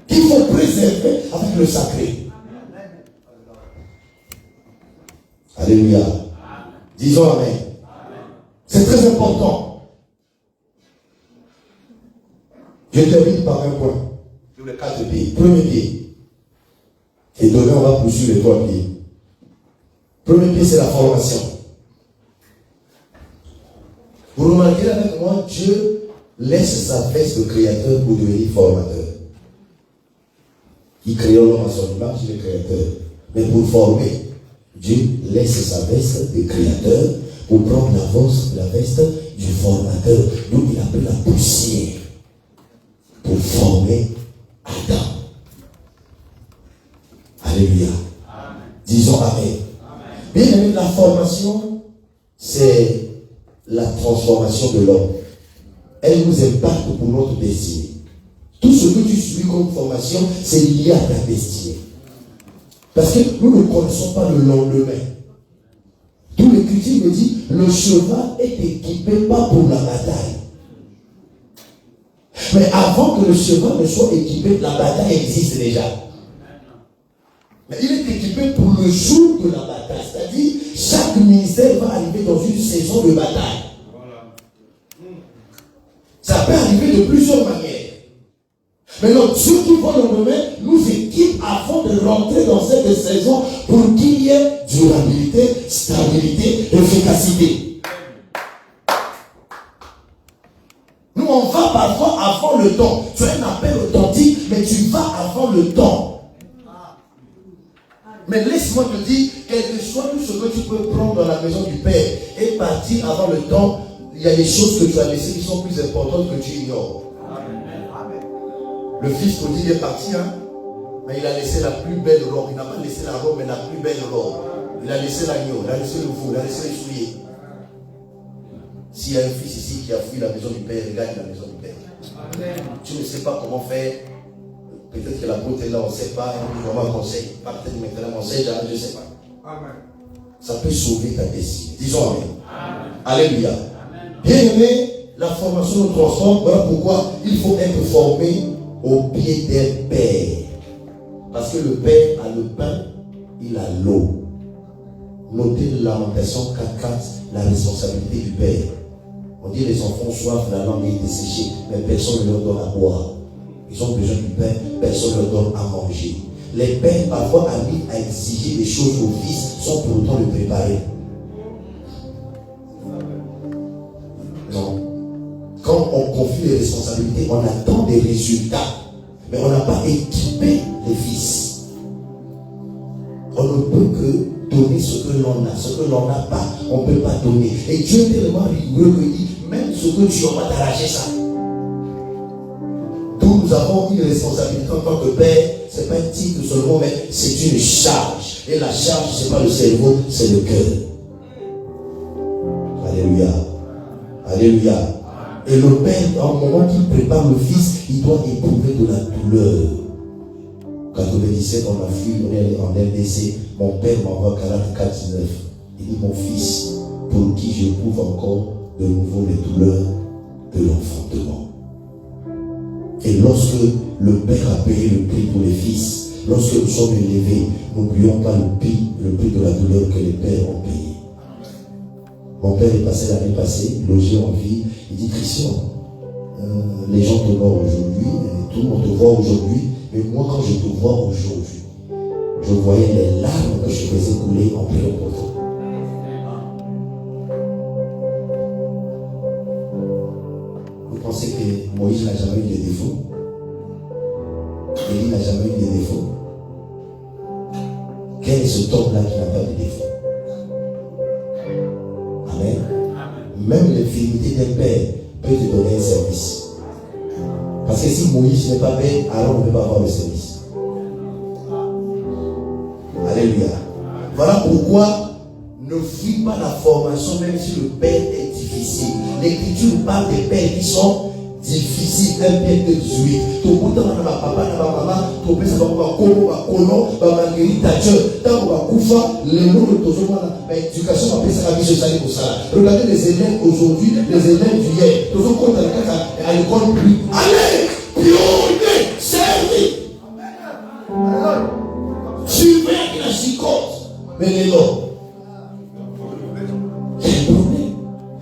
qu'il faut préserver avec le sacré. Alléluia. Disons Amen. C'est très important. Je termine par un point. Sur les 4 pieds. Premier pied. Et demain, on va poursuivre les 3 pieds. Premier pied, c'est la formation. Vous remarquez avec moi, Dieu laisse sa veste de créateur pour devenir formateur. Il crée l'homme à son image, il est créateur. Mais pour former, Dieu laisse sa veste de créateur pour prendre la veste du formateur. Donc il a pris la poussière pour former Adam. Alléluia. Amen. Disons Amen. Bien aimé, la formation, c'est la transformation de l'homme. Elle nous impacte pour notre destinée. Tout ce que tu suis comme formation, c'est lié à ta destinée. Parce que nous ne connaissons pas le lendemain. Tout l'Écriture me dit, le cheval est équipé pas pour la bataille. Mais avant que le cheval ne soit équipé, la bataille existe déjà. Mais il est équipé pour le jour de la bataille. C'est-à-dire, chaque ministère va arriver dans une saison de bataille. Ça peut arriver de plusieurs manières. Maintenant, ceux qui vont le lendemain nous équipent avant de rentrer dans cette saison pour qu'il y ait durabilité, stabilité, efficacité. Nous, on va parfois avant le temps. Tu as un appel authentique, mais tu vas avant le temps. Mais laisse-moi te dire, quel que soit tout ce que tu peux prendre dans la maison du Père et partir avant le temps, il y a des choses que tu as laissées qui sont plus importantes que tu ignores. Amen. Le fils prodigue est parti, mais il a laissé la plus belle robe. Il n'a pas laissé la robe, mais la plus belle robe. Il a laissé l'agneau, il a laissé le veau, il a laissé les souliers. S'il y a un fils ici qui a fui la maison du Père, regarde la maison du Père. Amen. Tu ne sais pas comment faire. Peut-être que la beauté est là, on ne sait pas, on va conseiller. Peut-être maintenant, on sait, je ne sais pas. Amen. Ça peut sauver ta destinée. Disons Amen. Amen. Alléluia. Bien aimé, La formation nous transforme. Voilà pourquoi il faut être formé au pied d'un père. Parce que le père a le pain, il a l'eau. Notez Lamentation 4.4, la responsabilité du père. On dit les enfants ont soif, la langue est desséchée, mais personne ne leur donne à boire. Ils ont besoin du pain, personne ne leur donne à manger. Les pères parfois arrivent à exiger des choses aux fils sans pour autant le préparer. Non. Quand on confie les responsabilités, on attend des résultats. Mais on n'a pas équipé les fils. On ne peut que donner ce que l'on a. Ce que l'on n'a pas, on ne peut pas donner. Et Dieu est tellement rigoureux qu'il dit, même ce que tu as, on va t'arracher ça. D'où nous avons une responsabilité en tant que père. Ce n'est pas un titre seulement, mais c'est une charge. Et la charge, ce n'est pas le cerveau, c'est le cœur. Alléluia. Alléluia. Et le père, en moment qu'il prépare le fils, il doit éprouver de la douleur. 97, on a fui, on est en RDC. Mon père m'envoie 44-19. Il dit, mon fils, pour qui j'éprouve encore de nouveau les douleurs de l'enfantement. Et lorsque le père a payé le prix pour les fils, lorsque nous sommes élevés, n'oublions pas le prix de la douleur que les pères ont payé. Mon père est passé l'année passée, logé en vie. Il dit, Christian, les gens te voient aujourd'hui, tout le monde te voit aujourd'hui, mais moi quand je te vois aujourd'hui, je voyais les larmes que je faisais couler en priant pour toi. Vous pensez que Moïse n'a jamais eu de défaut? Élie n'a jamais eu de défaut? Quel est cet homme-là qui n'a pas de défaut? Amen. Même l'infirmité d'un père peut te donner un service. Parce que si Moïse n'est pas père, alors on ne peut pas avoir le service. Alléluia. Voilà pourquoi ne fuis pas la formation même si le père est difficile. L'Écriture parle des pères qui sont difficiles. 1 Pierre 18. Tout le monde dans ma papa, dans ma maman, tout le monde dans ma colo, ma colon, ma marguerite, ta dieu, dans ma koufa, les noms de tous les gens, l'éducation m'a fait ça, la vie sociale pour ça. Regardez les élèves aujourd'hui, les élèves d'hier. Tous les monde à l'école plus. Allez, pionnier, servi. Surveille la psychose. Mais les noms. C'est un problème.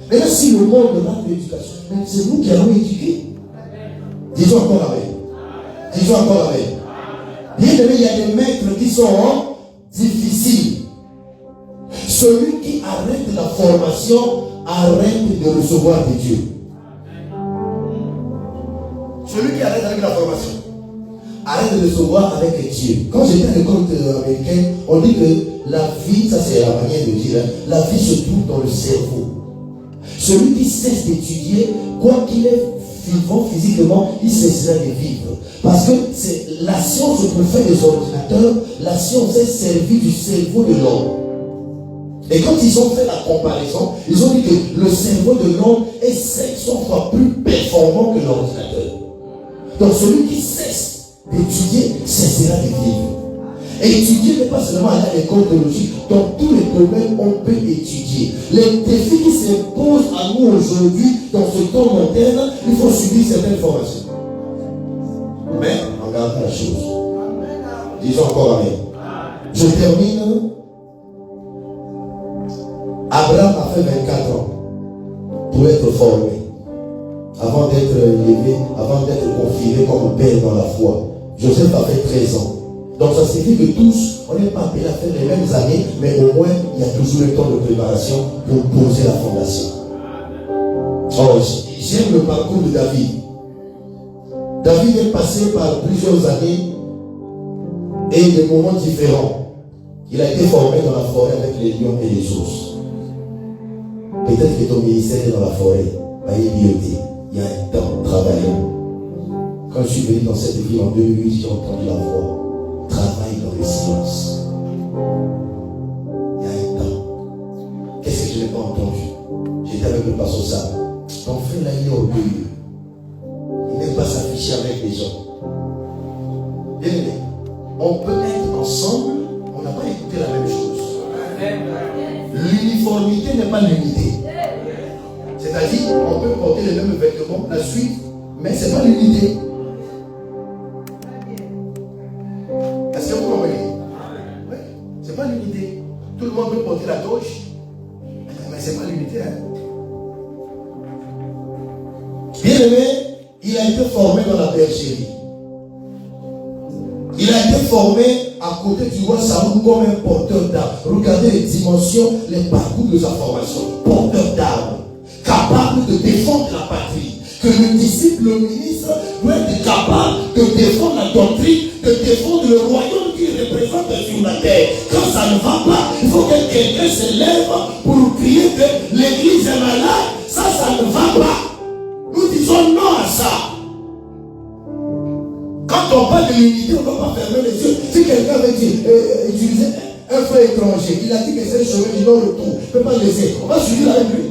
Mais là, si le monde demande l'éducation, c'est nous qui allons éduquer. Disons encore la même. Disons encore la même. Bien aimé, il y a des maîtres qui sont difficiles. Celui qui arrête la formation arrête de recevoir de Dieu. Celui qui arrête avec la formation arrête de recevoir avec Dieu. Quand j'étais à l'école américaine, on dit que la vie, ça c'est la manière de dire, la vie se trouve dans le cerveau. Celui qui cesse d'étudier, quoi qu'il est vivant physiquement, il cessera de vivre. Parce que c'est la science pour faire des ordinateurs, la science est servie du cerveau de l'homme. Et quand ils ont fait la comparaison, ils ont dit que le cerveau de l'homme est 500 fois plus performant que l'ordinateur. Donc celui qui cesse d'étudier cessera de vivre. Et étudier n'est pas seulement aller à l'école théologique. Dans tous les domaines, on peut étudier. Les défis qui s'imposent à nous aujourd'hui, dans ce temps moderne, il faut subir certaines formations. Mais, regarde la chose. Disons encore amen. Je termine. Abraham a fait 24 ans pour être formé. Avant d'être élevé, avant d'être confirmé comme père dans la foi. Joseph a fait 13 ans. Donc ça signifie que tous, on n'est pas appelés à faire les mêmes années, mais au moins, il y a toujours un temps de préparation pour poser la fondation. Oh, j'aime le parcours de David. David est passé par plusieurs années et des moments différents. Il a été formé dans la forêt avec les lions et les ours. Peut-être que ton ministère est dans la forêt. Il y a un temps travaillant. Quand je suis venu dans cette ville en 2008, j'ai entendu la voix. Travaille dans le silence. Il y a un temps. Qu'est-ce que je n'ai pas entendu? J'étais avec le pasteur Sam. Ton frère là, il est orgueilleux. Il n'aime pas s'afficher avec les gens. Bien aimé, on peut être ensemble, on n'a pas écouté la même chose. L'uniformité n'est pas l'unité. C'est-à-dire, dit, on peut porter les mêmes vêtements, la suite, mais ce n'est pas l'unité. Est-ce que vous comprenez? Oui, ce n'est pas l'unité. Tout le monde peut porter la toche, mais ce n'est pas l'unité. Hein? Bien aimé, il a été formé dans la bergerie. Il a été formé à côté du roi Saoul comme un porteur d'armes. Regardez les dimensions, les parcours de sa formation. Porteur d'armes, capable de défendre la patrie. Que le disciple, le ministre, doit être capable de défendre la doctrine, de défendre le royaume qu'il représente sur la terre. Quand ça ne va pas, il faut que quelqu'un se lève pour crier que l'église est malade. Ça ne va pas. Nous disons non à ça. Quand on parle de l'unité, on ne doit pas fermer les yeux. Si quelqu'un veut utiliser un feu étranger, il a dit que c'est le chemin du non-retour. On ne peut pas le laisser. On va suivre avec lui.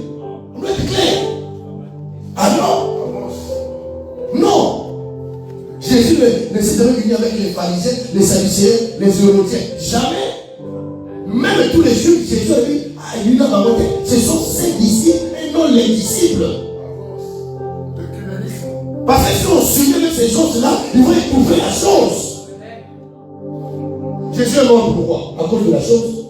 On doit être clair. Ah non. Non. Jésus ne s'est jamais uni avec les pharisiens, les sadducéens, les hérodiens. Jamais. Même tous les juifs, Jésus a dit, il y a dans votre tête. Ce sont ses disciples et non les disciples. Parce que si on suivait avec ces choses-là, ils vont éprouver la chose. Jésus est mort pourquoi? À cause de la chose.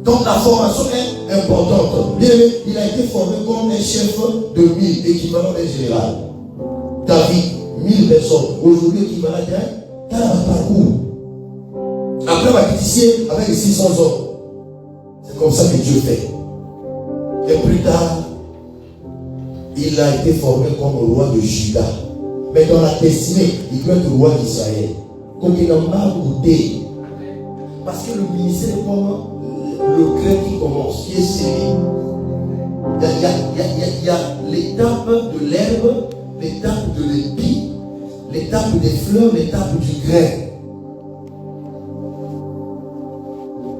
Donc la formation est importante. Bien, il a été formé comme un chef de 1000, équivalent d'un général. David, 1000 personnes. Aujourd'hui, équivalent d'un parcours. Après, on va critiquer avec les 600 hommes. C'est comme ça que Dieu fait. Et plus tard, il a été formé comme roi de Juda. Mais dans la destinée, il doit être roi d'Israël. Donc il n'a pas goûté. Parce que le ministère est comme le grain qui commence, qui est sémé. Il y a l'étape de l'herbe, l'étape de l'épi, l'étape des fleurs, l'étape du grain.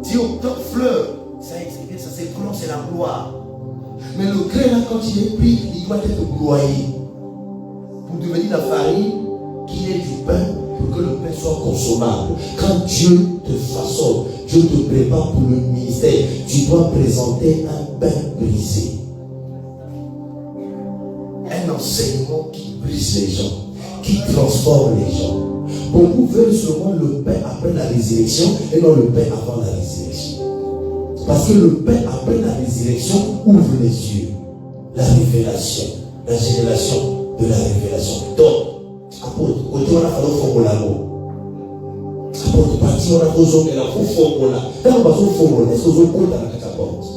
Si on top fleur, ça s'éclore, c'est la gloire. Mais le grain, là, quand il est pris, il doit être broyé pour devenir la farine qui est du pain, pour que le pain soit consommable. Quand Dieu te façonne, Dieu te prépare pour le ministère, tu dois présenter un pain brisé. Un enseignement qui brise les gens, qui transforme les gens. Beaucoup veulent seulement le pain après la résurrection et non le pain avant la résurrection. Parce que le pain après la résurrection ouvre les yeux. La révélation, la génération de la révélation. Donc, apôtre, côté on a fallu faire l'amour. Apôtre, parti on a besoin de la formule. Quand on va faire formule, est-ce qu'on compte dans la catapulte?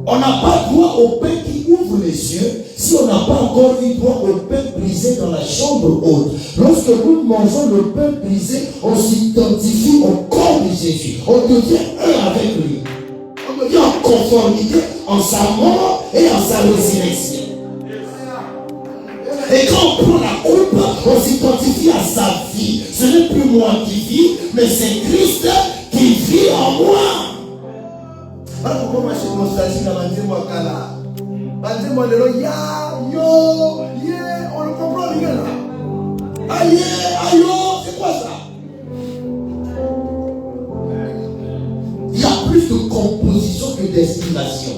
On n'a pas droit au pain qui ouvre les yeux si on n'a pas encore eu droit au pain brisé dans la chambre haute. Lorsque nous mangeons le pain brisé, on s'identifie au corps de Jésus. On devient un avec lui. On devient en conformité en sa mort et en sa résurrection. Et quand on prend la coupe, on s'identifie à sa vie. Ce n'est plus moi qui vis, mais c'est Christ qui vit en moi. Alors pourquoi moi je suis nostalgique à Bandemo Kala? Bandemo Lelo, ya, yo, yeah, on ne comprend rien là. Aïe, aïe, c'est quoi ça? Il y a plus de composition que d'estimation.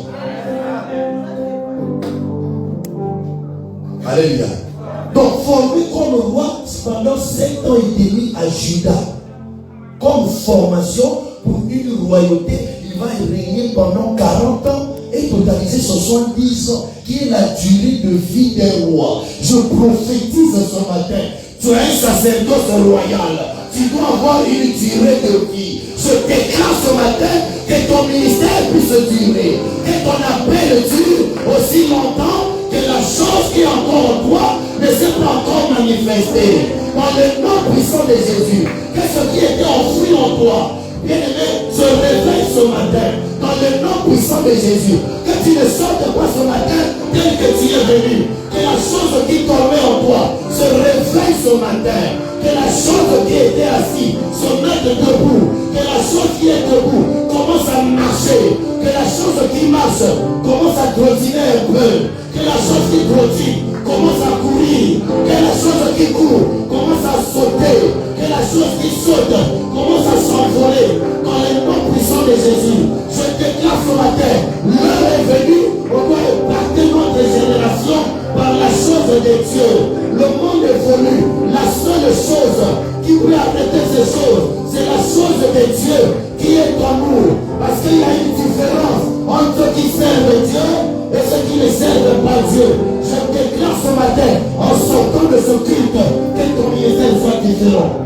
Alléluia. Donc formé comme roi pendant 7 ans et demi à Juda, comme formation pour une royauté. Il va régner pendant 40 ans et totaliser 70 ans, qui est la durée de vie d'un roi. Je prophétise ce matin, tu es un sacerdoce royal, tu dois avoir une durée de vie. Je déclare ce matin que ton ministère puisse durer, que ton appel dure aussi longtemps que la chose qui est encore en toi ne s'est pas encore manifestée. Dans le nom puissant de Jésus, que ce qui était enfoui en toi, bien-aimé, se réveille ce matin dans le nom puissant de Jésus. Que tu ne sortes pas ce matin tel que tu es venu. Que la chose qui dormait en toi se réveille ce matin. Que la chose qui était assise se mette debout. Que la chose qui est debout commence à marcher. Que la chose qui marche commence à trottiner un peu. Que la chose qui trottine commence à courir. Que la chose qui court commence à sauter, que la chose qui saute commence à s'envoler dans les noms puissants de Jésus. Je déclare ce matin, l'heure est venue, on doit impacter notre génération par la chose de Dieu. Le monde évolue. La seule chose qui peut arrêter ces choses, c'est la chose de Dieu qui est en nous. Parce qu'il y a une différence entre ceux qui servent Dieu et ceux qui ne servent pas Dieu. Je déclare ce matin, en sortant de ce culte, que ton ministère soit différent.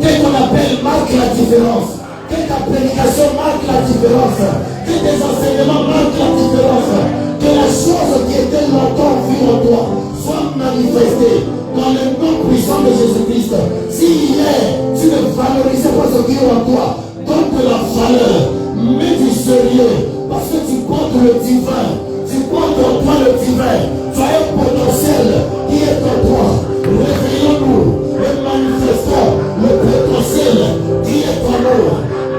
Que ton appel marque la différence. Que ta prédication marque la différence. Que tes enseignements marquent la différence. Que la chose qui était longtemps vue en toi soit manifestée dans le nom puissant de Jésus-Christ. Si hier tu ne valorisais pas ce qui est en toi, donne de la valeur, mets du sérieux, parce que tu portes le divin. Tu portes en toi le divin. Tu as un potentiel qui est en toi. Réveillons-nous et manifestons le potentiel qui est en nous.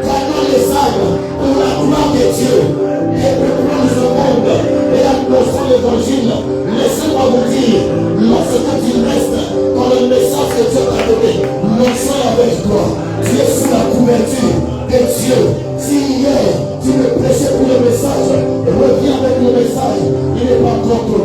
Gagnons les âmes pour la gloire de Dieu. Et préparons le monde et annonçons l'évangile. Laissez-moi vous dire, lorsque tu restes dans le message que Dieu t'a donné, l'onction est avec toi. Tu es sous la couverture de Dieu. Si hier tu me prêchais pour le message, reviens avec le message. Il n'est pas encore trop